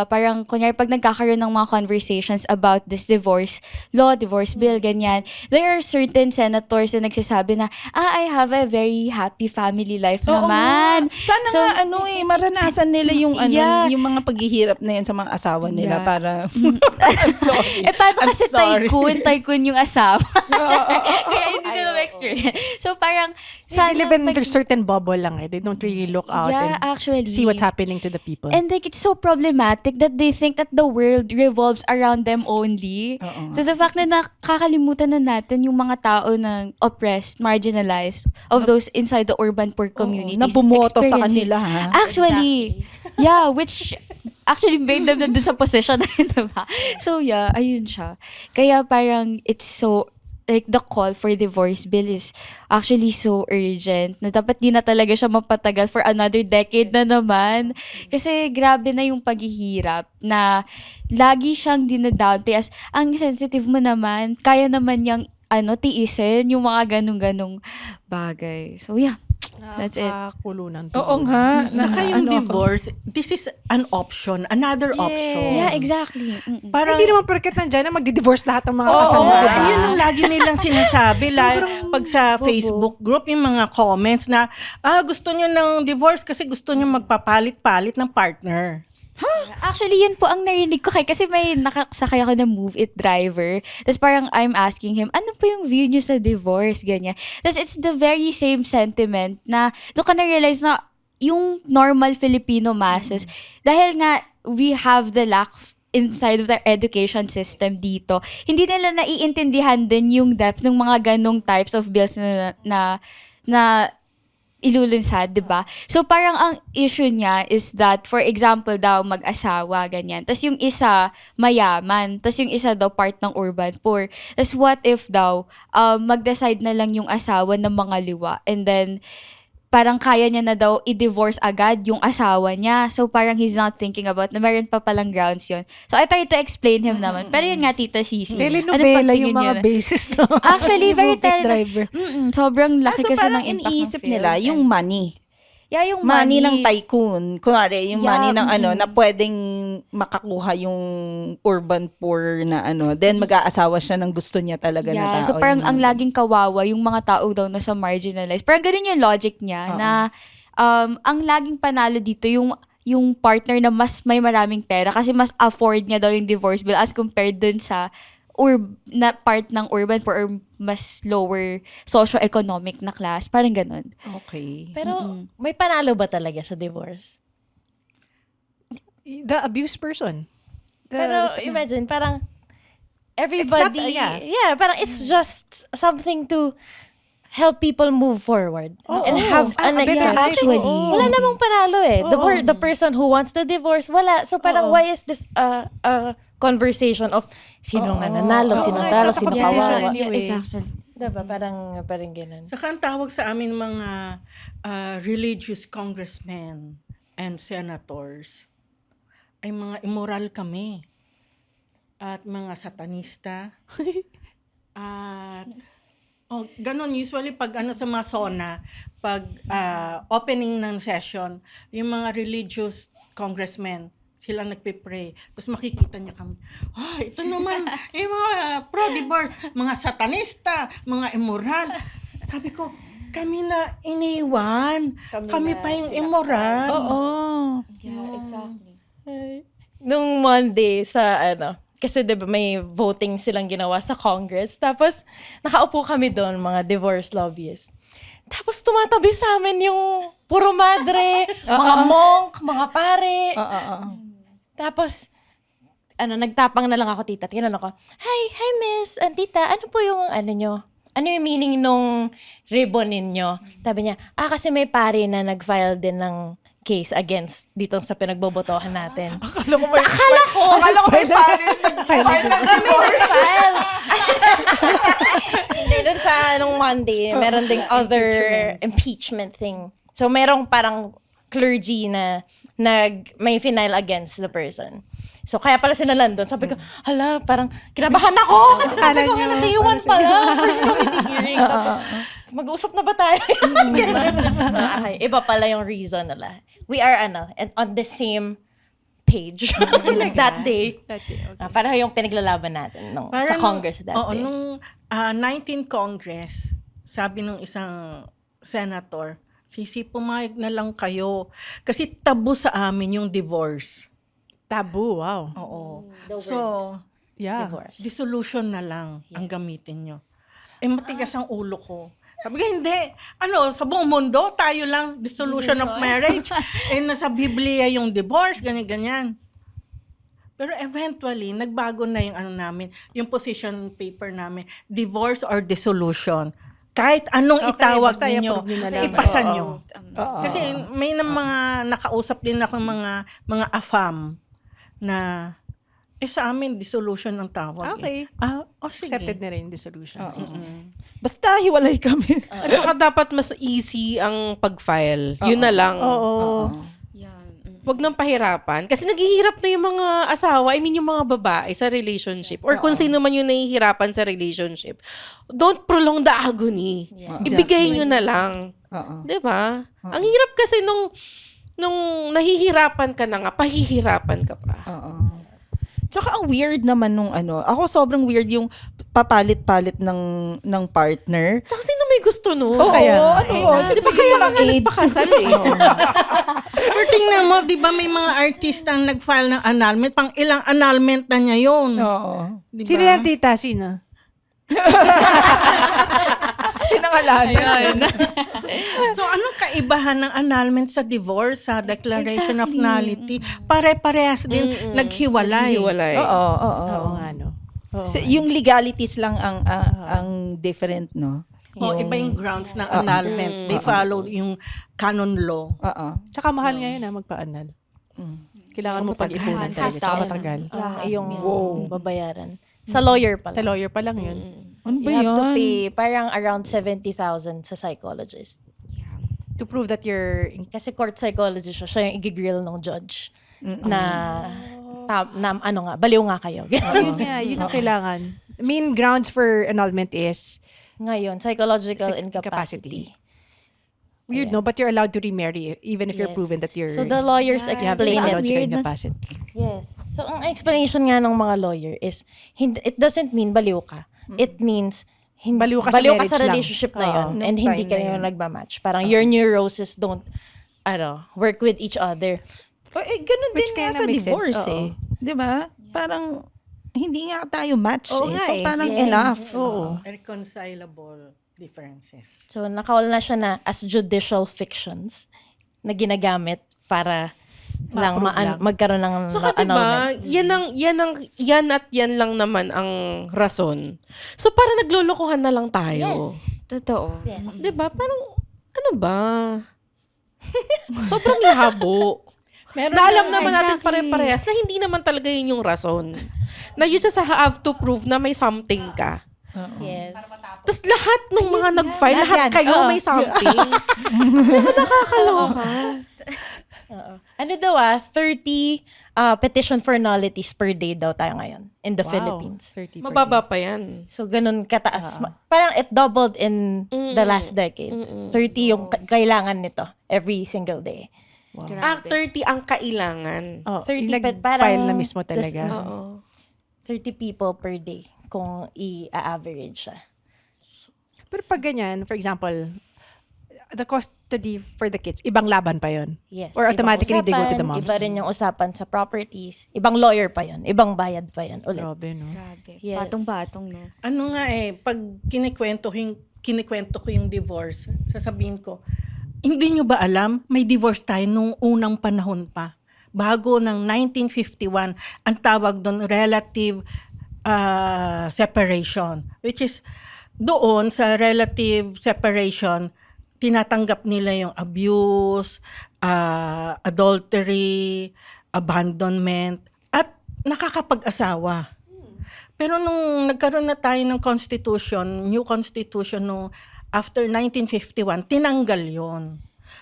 parang kunyari pag nagkakaroon ng mga conversations about this divorce law, divorce bill, ganyan, there are certain senators na nagsasabi na, I have a very happy family life Oo naman. nga. Sana So, nga maranasan nila yung Yeah. yung mga paghihirap na yan sa mga asawa nila Yeah. para I'm sorry. paano I'm kasi sorry. tycoon yung asawa? Kaya hindi nila ma-experience. So parang, They live in a certain bubble lang eh. They don't really look out Yeah, and actually. see what's happening to the people. And like, it's so problematic that they think that the world revolves around them only. So the fact na nakakalimutan na natin yung mga tao na oppressed, marginalized, of those inside the urban poor communities. na bumoto sa experiences. kanila, ha? Actually, yeah, which actually made them nandun sa position na yun, diba? So yeah, ayun siya. Kaya parang it's so, like the call for divorce bill is actually so urgent na dapat di na talaga siya mapatagal for another decade na naman. Kasi grabe na yung paghihirap na lagi siyang dinadownplay as ang sensitive mo naman, kaya naman niyang tiisin yung mga ganong-ganong bagay. So yeah, that's it. Nakakakulo ng Oo nga. Yung Ano ako. divorce, this is an option, another option. Yeah, exactly. Mm-mm. Parang, Hindi naman porket nandyan na magdi-divorce lahat ng mga kasal Oo, mo, diba? yun ang lagi nilang sinasabi. Pag sa Facebook group, yung mga comments na, gusto nyo ng divorce kasi gusto nyo magpapalit-palit ng partner. Actually, yun po ang narinig ko kasi may nakasakay ako na Move It driver. Tapos parang I'm asking him, ano po yung view niyo sa divorce? Ganyan. Tapos it's the very same sentiment na doon ka na-realize na yung normal Filipino masses, dahil nga we have the lack inside of their education system dito, hindi nila naiintindihan din yung depth ng mga ganong types of bills na ilulunsad, di ba? So parang ang issue niya is that, for example daw, mag-asawa, ganyan. Tapos yung isa, mayaman. Tapos yung isa daw, part ng urban poor. Tapos what if daw, mag-decide na lang yung asawa ng mga liwa. And then, parang kaya niya na daw i-divorce agad yung asawa niya. So parang he's not thinking about na meron pa palang grounds yun. So I tried to explain him naman. Pero yun nga, Tita Sisi. Telenovela yung mga basis no? Actually, very Movie Driver. sobrang laki So kasi ng parang impact iniisip ng nila films yung and- money. Yeah, yung Money money. ng tycoon. Kunwari, yung Yeah, money ng na pwedeng makakuha yung urban poor na Then mag-aasawa siya ng gusto niya talaga na Yeah, tao. so parang yung ang mga laging kawawa yung mga tao daw na sa marginalized. Parang ganun yung logic niya na ang laging panalo dito yung partner na mas may maraming pera kasi mas afford niya daw yung divorce bill as compared dun sa na part ng urban poor or mas lower socio-economic na class. Parang ganun. Okay. Pero may panalo ba talaga sa divorce? The abused person. Pero imagine, parang everybody, parang it's just something to help people move forward and have an actually. Wala namang panalo eh. The person who wants the divorce, wala. So parang why is this a conversation of sinong nananalo, sinong talo, sinong kawawa? Exactly. Diba? Parang ganun. Saka ang tawag sa amin mga religious congressmen and senators ay mga immoral kami. At mga satanista. At ganon, usually pag sa mga SONA, pag opening ng session, yung mga religious congressmen, sila nagpe-pray. Tapos makikita niya kami, ito naman, yung mga pro-divorce, mga satanista, mga immoral. Sabi ko, kami na iniwan. Kami pa yung immoral. Oo. Yeah, exactly. Nung Monday sa kasi diba may voting silang ginawa sa Congress. Tapos nakaupo kami doon, mga divorce lobbyists. Tapos tumatabi sa amin yung puro madre, mga monk, mga pare. Tapos nagtapang na lang ako, tita. Tinanong ko, hi miss, tita, ano po yung nyo? Ano yung meaning nung ribbon ninyo? Sabi niya, kasi may pare na nag-file din ng case against dito sa pinagbobotohan natin. Akala ko may file na file. Hindi, dun sa nung Monday, meron ding other impeachment thing. So, merong parang clergy na may final against the person. So, kaya pala sila nandun. Sabi ko, parang kinabahan ako. Kasi sabi ko, natiiwan pala. First committee hearing. Tapos, mag-uusap na ba tayo? Okay, iba pala yung reason nila. We are, on the same page. Like that day. Para yung pinaglalaban natin sa Congress that day. Nung 19th Congress, sabi nung isang senator, Sisi, pumayag na lang kayo. Kasi tabu sa amin yung divorce. Tabu, wow. Oo. So, Yeah. Divorce. dissolution na lang ang gamitin nyo. Matigas ang ulo ko. Sabi ko, hindi. Sa buong mundo, tayo lang, dissolution of marriage. Nasa Biblia yung divorce, ganyan-ganyan. Pero eventually, nagbago na yung namin, yung position paper namin, divorce or dissolution. Kahit anong itawag basta ninyo, i-approve nyo na lang. ipasa nyo. Kasi may mga nakausap din ako mga AFAM na sa amin, dissolution ang tawag. Okay. Sige. Accepted na rin dissolution. Basta hiwalay kami. At saka dapat mas easy ang pag-file. Yun na lang. Oo. Huwag nang pahirapan. Kasi naghihirap na yung mga asawa, yung mga babae sa relationship. Or kung sino man yung nahihirapan sa relationship. Don't prolong the agony. Ibigay nyo na lang. Diba? Ang hirap kasi nung nahihirapan ka na nga, pahihirapan ka pa. Tsaka ang weird naman nung ako sobrang weird yung papalit-palit ng partner. Tsaka sino may gusto nun? Oo, Di ba kaya nga nagpakasal eh? Or tingnan mo, di ba may mga artistang nag-file ng annulment, pang ilang annulment na niya yun. Oo. Diba? Sino yan, tita? Sino? Pinangalanan. So, anong kaibahan ng annulment sa divorce, sa declaration of nullity? Pare-parehas din naghiwalay. Hiwalay. Oo nga, no? Oo. So, yung legalities lang ang different, no? Iba yung grounds ng annulment. They follow yung canon law. Oo. Tsaka mahal ngayon magpa-annul. Kailangan mo pag-ipunan talaga. Tsaka matagal. Yung babayaran. Sa lawyer pala. Sa lawyer pa lang yun. Ano ba You have to yan? pay parang around 70,000 sa psychologist. To prove that you're Kasi court psychologist siya, siya yung i-grill ng judge na baliw nga kayo. yun ang kailangan. Main grounds for annulment is Ngayon, psychological incapacity. weird, no? But you're allowed to remarry even if you're Yes. proven that you're So the lawyers you have explain it. psychological Weird na- incapacity. Yes. So ang explanation nga ng mga lawyer is it doesn't mean baliw ka. It means Baliw ka sa marriage lang. relationship na yun Oo, and nung hindi time na kayo yun. nagmamatch. Parang your neuroses don't work with each other. Ganun Which din nga kinda sa makes sense, divorce oo. eh. 'Di ba? Parang hindi nga tayo match Oo eh. nga So eh. parang Yes. enough. Oo. Reconcilable differences. So nakawala na siya na as judicial fictions na ginagamit para lang magkaroon ng Saka diba, annulment. yan at yan lang naman ang rason. So parang naglolokohan na lang tayo. Totoo. Yes. Diba? Parang, ano ba? Sobrang labo. Na alam naman natin Exactly. pare-parehas na hindi naman talaga yun yung rason. Na you just have to prove na may something ka. Yes. Tapos lahat ng mga nag-file, Lahat lahat yan. kayo Oo. may something. Diba nakakaloka? Ano daw 30 petition for nullities per day daw tayo ngayon in the Philippines. 30 per Mababa pa yan. So, ganun kataas. Parang it doubled in the last decade. 30 yung kailangan nito every single day. Act 30 ang kailangan. day. Oh, 30 yung parang nag-file na mismo just, talaga. Oo. 30 people per day kung i-average siya. Pero pag ganyan, for example, the custody for the kids, ibang laban pa yon. Yes. Or automatically ibang they go to the usapan, moms. Iba rin yung usapan sa properties. Ibang lawyer pa yon. Ibang bayad pa yon ulit. Grabe, no? Grabe. Yes. Batong-batong, no? Ano nga pag kinikwento ko yung divorce, sasabihin ko, hindi nyo ba alam, may divorce tayo nung unang panahon pa. Bago ng 1951, ang tawag doon relative separation. Which is, doon sa relative separation, tinatanggap nila yung abuse, adultery, abandonment, at nakakapag-asawa. Pero nung nagkaroon na tayo ng constitution, new constitution no after 1951, tinanggal yon.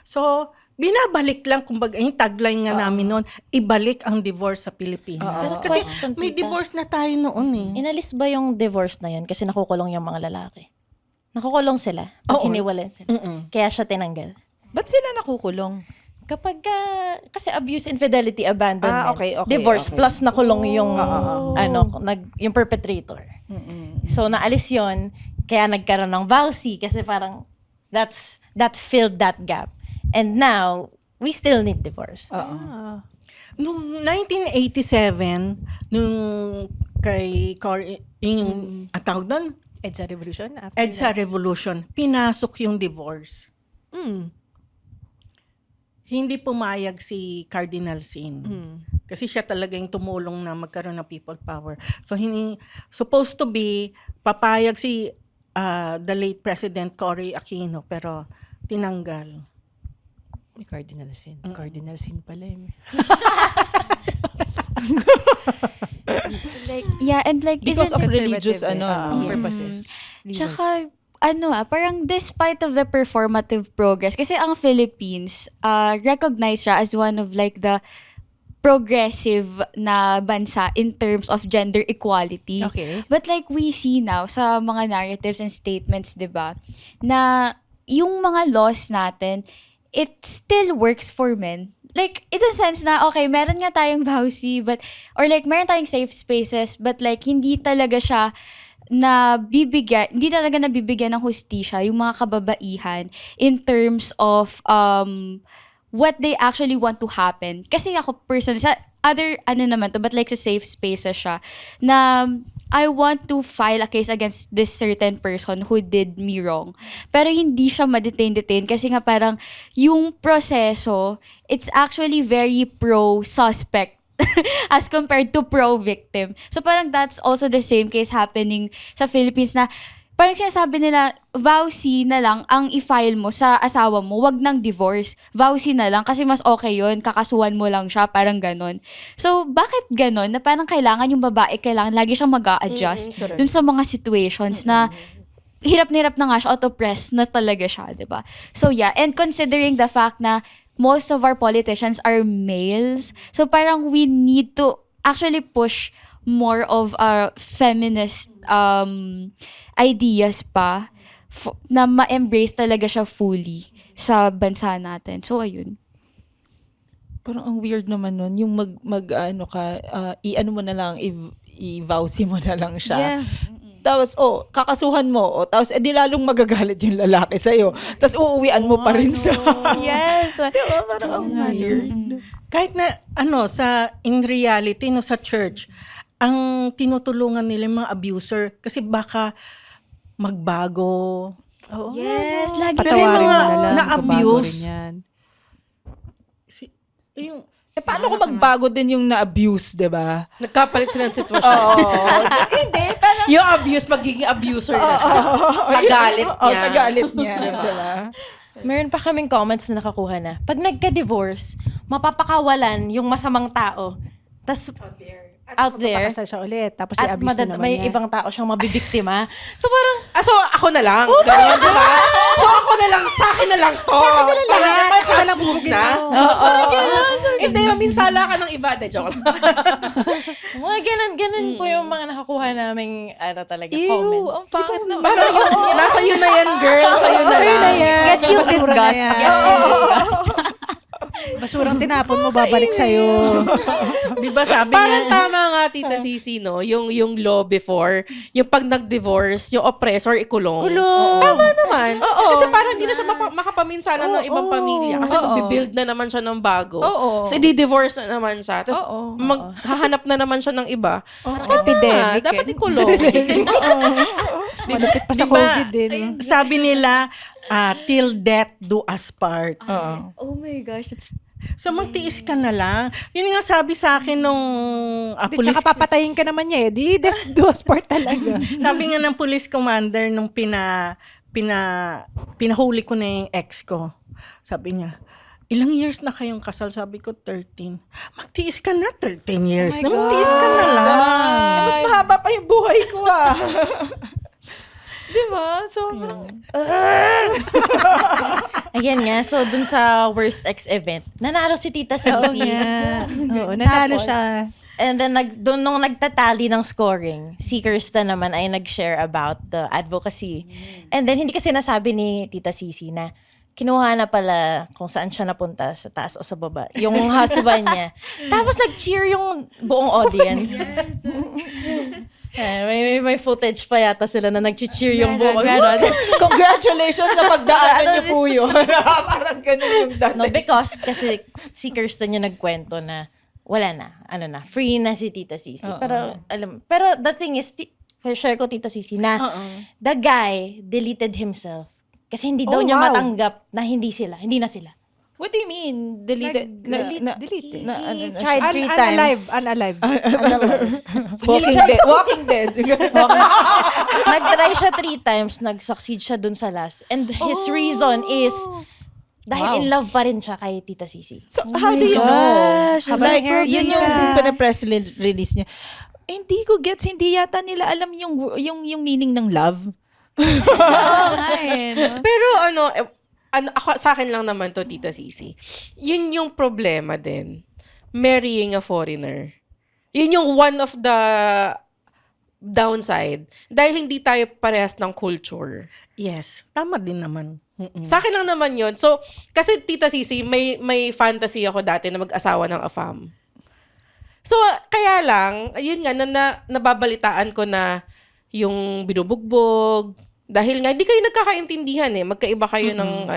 So, binabalik lang, kumbaga, yung tagline nga namin noon, ibalik ang divorce sa Pilipinas. Kasi Question, may tita. divorce na tayo noon eh. Inalis ba yung divorce na yun kasi nakukulong yung mga lalaki? Nakukulong sila. Pag Oo. hiniwalay sila. Kaya siya tinanggal. Ba't sila nakukulong? Kapag kasi abuse, infidelity, abandonment, Okay, divorce okay. plus nakulong yung yung perpetrator. So naalis 'yon kaya nagkaroon ng vowsy kasi parang that filled that gap. And now we still need divorce. Noong 1987, nung kay Cory, yung ang tawag doon, EDSA Revolution? After EDSA Revolution, pinasok yung divorce. Hindi pumayag si Cardinal Sin. Kasi siya talaga yung tumulong na magkaroon ng people power. So, supposed to be, papayag si the late President Cory Aquino, pero tinanggal. May Cardinal Sin. Cardinal Sin pala eh. Like, yeah, and like, Because of isn't religious, Purposes. Reasons. Tsaka, parang despite of the performative progress, kasi ang Philippines, recognized siya as one of like the progressive na bansa in terms of gender equality. Okay. But like we see now sa mga narratives and statements, di ba, na yung mga laws natin, it still works for men. Like, in the sense na, okay, meron nga tayong vowsy, or like, meron tayong safe spaces, but like, hindi talaga siya hindi talaga nabibigyan ng hustisya yung mga kababaihan in terms of what they actually want to happen. Kasi ako personally, sa other, but like sa safe spaces siya, na I want to file a case against this certain person who did me wrong. Pero hindi siya ma-detain kasi nga parang yung proseso, it's actually very pro-suspect as compared to pro-victim. So parang that's also the same case happening sa Philippines na parang sinasabi nila, vowsy na lang ang i-file mo sa asawa mo, wag ng divorce. Vowsy na lang kasi mas okay yun, kakasuhan mo lang siya, parang ganon. So, bakit ganon? Na parang kailangan yung babae, kailangan lagi siyang mag-a-adjust dun sa mga situations na hirap na hirap na nga siya, auto-press na talaga siya, di ba? So yeah, and considering the fact na most of our politicians are males, so parang we need to actually push more of feminist ideas pa na ma-embrace talaga siya fully sa bansa natin. So ayun. Parang ang weird naman nun, yung ano ka, i-ano mo na lang, i-vowsy mo na lang siya. Yeah. Tapos, kakasuhan mo, tapos edi lalong magagalit yung lalaki sa'yo. Tapos uuwian mo pa rin siya. Yes. Diba? Parang ang weird. Kahit na, in reality, sa church, ang tinutulungan nila yung mga abuser kasi baka magbago. Yes, lagi Pero yung Patawarin mga mo na lang. na-abuse, bago rin yan. yung, Paano kung magbago din yung na-abuse, diba? Nagkapalit sila ng sitwasyon. Hindi, parang... Yung abuse, magiging abuser na siya. Sa galit niya. Sa galit niya, diba? Meron pa kaming comments na nakakuha na. Pag nagka-divorce, mapapakawalan yung masamang tao. Tas out there. Magpapakasal siya ulit. Tapos At i-abuse na naman may niya. ibang tao siyang mabibiktima. So parang, So, ako na lang. Ganun, di ba? So, ako na lang. Sa akin na lang to. Sa akin na lang. Parang may catch move na. Hindi, maminsala ka ng iba. De, joke lang. mga ganun po yung mga nakakuha naming, talaga, Ew, comments. ang pangit naman. Parang nasa iyo na yan, girl. Sa'yo na lang. Gets you disgust. Gets you disgust. Basurang tinapon mo, babalik sa'yo. di ba sabi Parang nga, tama nga, Tita Sisi, no? Yung law before, yung pag nag-divorce, yung oppressor ikulong. Tama naman. Kasi parang hindi na siya makapaminsala ng ibang pamilya. Kasi magbibuild na naman siya ng bago. So, i-divorce na naman siya. Tapos, maghahanap na naman siya ng iba. Parang epidemic. Dapat ikulong. Malupit pa sa Diba? COVID din. sabi nila, till death do us part. Oh my gosh, it's So magtiis ka na lang. Yun nga sabi sa akin nung Di, police, tsaka papatayin ka naman niya eh. Di, do sport talaga. sabi nga ng police commander nung pinahuli ko na yung ex ko. Sabi niya, ilang years na kayong kasal? Sabi ko, 13. Magtiis ka na, 13 years. Magtiis ka na lang. Mas mahaba pa yung buhay ko, Diba? So, Ayan nga, so dun sa worst ex event, nanalo si Tita Sisi. Oo, nanalo Tapos, siya. And then, doon nung nagtatali ng scoring, si Kirsten naman ay nag-share about the advocacy. And then, hindi kasi nasabi ni Tita Sisi na kinuha na pala kung saan siya napunta, sa taas o sa baba, yung husband niya. Tapos nag-cheer yung buong audience. May footage pa yata sila na nag-cheer yung buong congratulations sa pagdaanan niyo po yun. Parang ganun yung dati. No, because kasi si Kirsten yung nagkwento na wala na, free na si Tita Sisi. Pero the thing is, share ko Tita Sisi na the guy deleted himself kasi hindi daw niya matanggap na hindi na sila. What do you mean? Deleted? Delete. He tried 3 times. Unalive. Walking Dead. Nag-try siya 3 times, nag-succeed siya dun sa last. And his reason is dahil in love pa rin siya kay Tita Sisi. So, how do you know? Habang hair Yun din yung ka. press release niya. Hindi ko gets, hindi yata nila alam yung meaning ng love. Pero ako, sa akin lang naman to, Tita Sisi. Yun yung problema din. Marrying a foreigner. Yun yung one of the downside. Dahil hindi tayo parehas ng culture. Yes, tama din naman. Sa akin lang naman yun. So, kasi Tita Sisi, may fantasy ako dati na mag-asawa ng AFAM. So, kaya lang, yun nga, nababalitaan ko na yung binubugbog. Dahil nga, hindi kayo nagkakaintindihan Magkaiba kayo ng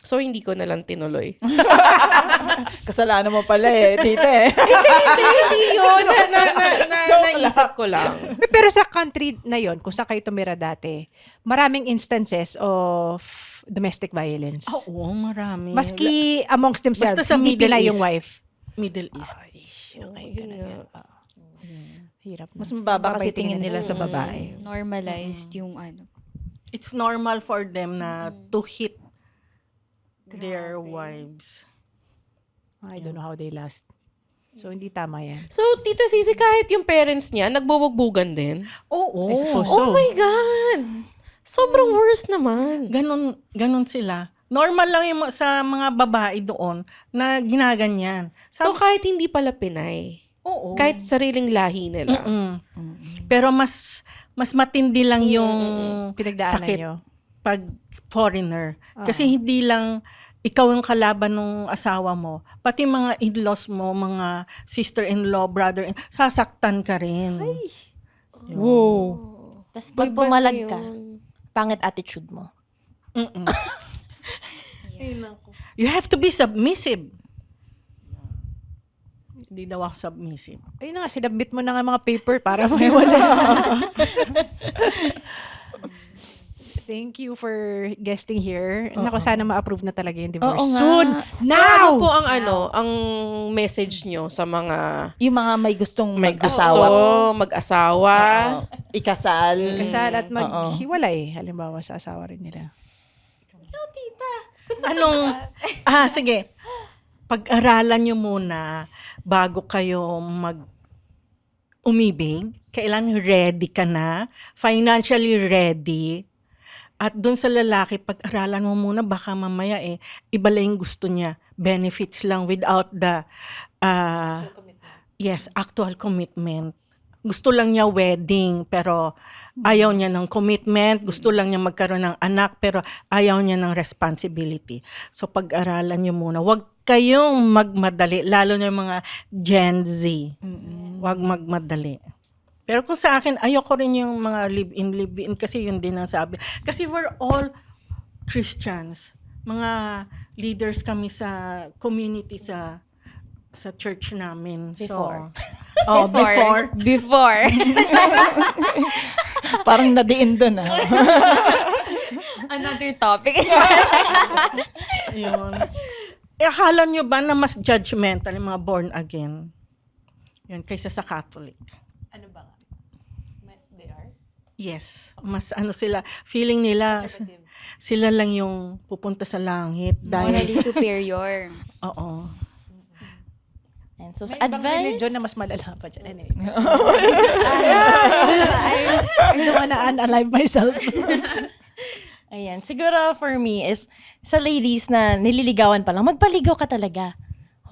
So, hindi ko na lang tinuloy. Kasalanan mo pala tita Hindi yun. Naisip ko lang. Pero sa country na yon, kung saan kayo tumira dati, maraming instances of domestic violence. Oo, marami. Maski amongst themselves, Basta sa hindi Middle nila East. yung wife. Middle East. Okay, ganun yan. Hirap. Mas mababa kasi Babay tingin nila sa babae. normalized yung It's normal for them na to hit their wives. I don't know how they last. So, hindi tama yan. So, Tita Sisi, kahit yung parents niya, nagbubugbugan din. Oo. I suppose Oh so. my God! Sobrang worse naman. Ganon sila. Normal lang yung sa mga babae doon na ginaganyan. So kahit hindi pala Pinay, Oo. kahit sariling lahi nila. Pero mas matindi lang yung Pinagdaanan sakit nyo. pag foreigner. Kasi hindi lang ikaw yung kalaban ng asawa mo, pati mga in-laws mo, mga sister-in-law, brother, sasaktan ka rin. Tapos pag Iba na pumalag ka, yun. pangit attitude mo. You have to be submissive. Hindi daw ako submissive. Ayun na nga, sinabit mo na nga mga paper para maiwala. Thank you for guesting here. Nako, sana ma-approve na talaga yung divorce. Oo nga. Soon! So, Now! ano po ang message nyo sa mga Yung mga may gustong may gusto, mag-asawa. mag-asawa? Ikasal. Kasal at maghiwalay. Halimbawa sa asawa rin nila. Sige. Pag-aralan nyo muna bago kayo umibig. Kailan ready ka na, financially ready. At dun sa lalaki, pag-aralan mo muna, baka mamaya iba lang yung gusto niya. Benefits lang without the actual commitment. Gusto lang niya wedding, pero ayaw niya ng commitment. Gusto lang niya magkaroon ng anak, pero ayaw niya ng responsibility. So pag-aralan niyo muna. Huwag kayong magmadali, lalo na yung mga Gen Z. Huwag magmadali. Pero kung sa akin, ayoko rin yung mga live-in kasi yun din ang sabi. Kasi we're all Christians. Mga leaders kami sa community sa church namin. Before. Before. Parang nadiin doon Another topic. Yun. Akala nyo ba na mas judgmental yung mga born again? Yun, kaysa sa Catholic. Ano ba nga? They are? Yes. Mas sila, feeling nila, sila lang yung pupunta sa langit. Morally Dahil, superior. oo. And so, May ibang advice, religion na mas malala pa dyan. Anyway. I don't wanna unalive myself. ayan, siguro for me is, sa ladies na nililigawan pa lang, magpaligaw ka talaga.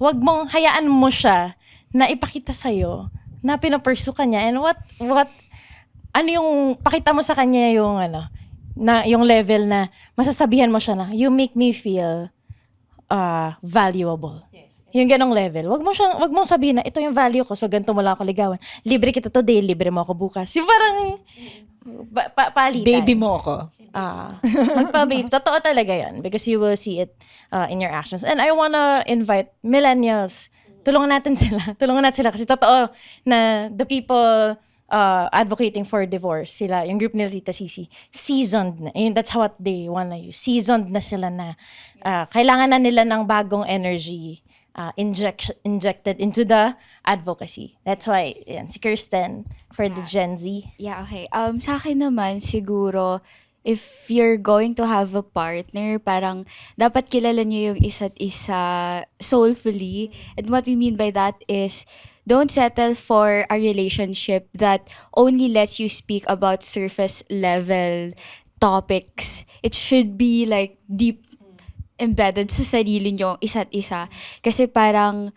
Huwag mong, hayaan mo siya na ipakita sa'yo na pinapursue ka niya. And ano yung, pakita mo sa kanya yung, na yung level na masasabihan mo siya na, you make me feel valuable. Yung ganong level. Wag mong sabihin na ito yung value ko, so ganito mo lang ako ligawan. Libre kita today, libre mo ako bukas. Yung parang palitan. Baby mo ako. Magpa-babe. Totoo talaga yan because you will see it in your actions. And I wanna invite millennials. Tulungan natin sila kasi totoo na the people advocating for divorce, sila, yung group nila Tita Sisi, seasoned na. And that's what they wanna use. Seasoned na sila na. Kailangan na nila ng bagong energy injected into the advocacy. That's why, yan, si Kirsten for the Gen Z. Yeah, okay. Sa akin naman, siguro, if you're going to have a partner, parang dapat kilala niyo yung isa't isa soulfully. And what we mean by that is, don't settle for a relationship that only lets you speak about surface level topics. It should be like deep embedded sa sarili nyo isa't isa. Kasi parang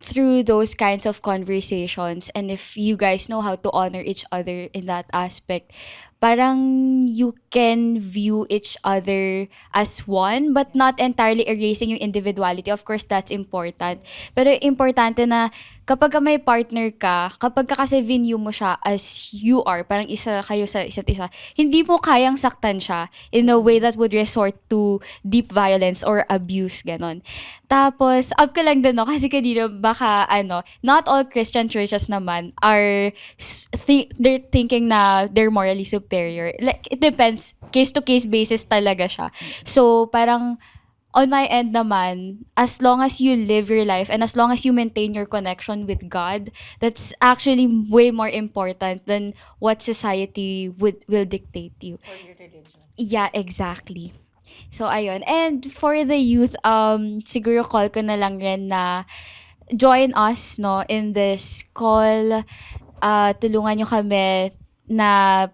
through those kinds of conversations, and if you guys know how to honor each other in that aspect, parang you can view each other as one but not entirely erasing yung individuality. Of course, that's important. Pero importante na kapag may partner ka, kapag kasi view mo siya as you are, parang isa kayo sa isa't isa, hindi mo kayang saktan siya in a way that would resort to deep violence or abuse, ganon. Tapos, up ka lang dun, no? Kasi kanina, baka, not all Christian churches naman are, they're thinking na they're morally superior. Like, it depends. Case-to-case basis talaga siya. So, parang, on my end naman, as long as you live your life and as long as you maintain your connection with God, that's actually way more important than what society will dictate you. For your religion. Yeah, exactly. So, ayun. And for the youth, siguro call ko na lang rin na join us, in this call. Tulungan nyo kami na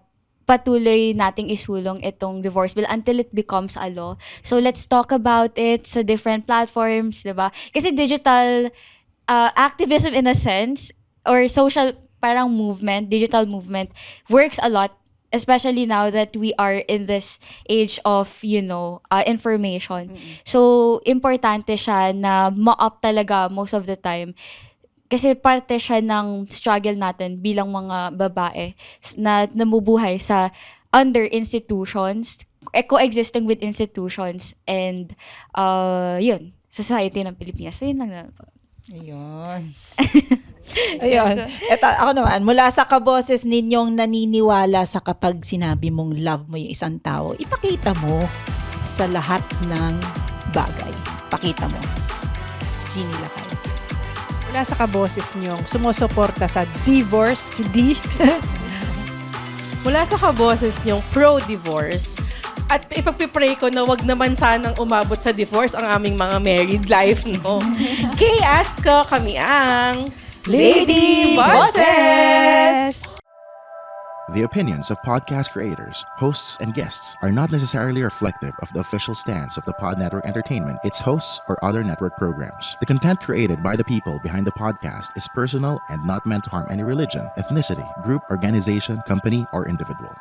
patuloy nating isulong itong divorce bill until it becomes a law. So let's talk about it sa different platforms, 'di ba? Kasi digital activism in a sense, or social parang movement, digital movement, works a lot, especially now that we are in this age of, information. So, importante siya na ma-up talaga most of the time. Kasi parte siya ng struggle natin bilang mga babae na namubuhay sa under institutions, coexisting with institutions, and society ng Pilipinas. So, yun lang naman po. Ayun. Ayun. Eto, ako naman, mula sa kaboses ninyong naniniwala sa kapag sinabi mong love mo yung isang tao, ipakita mo sa lahat ng bagay. Pakita mo. Jeannie Lakay. Mula sa kaboses niyong sumusuporta sa divorce, Mula sa kaboses niyong pro-divorce, at ipagpipray ko na wag naman sanang umabot sa divorce ang aming mga married life, no? Kaya ask ko, kami ang Lady Bosses! The opinions of podcast creators, hosts, and guests are not necessarily reflective of the official stance of the Pod Network Entertainment, its hosts, or other network programs. The content created by the people behind the podcast is personal and not meant to harm any religion, ethnicity, group, organization, company, or individual.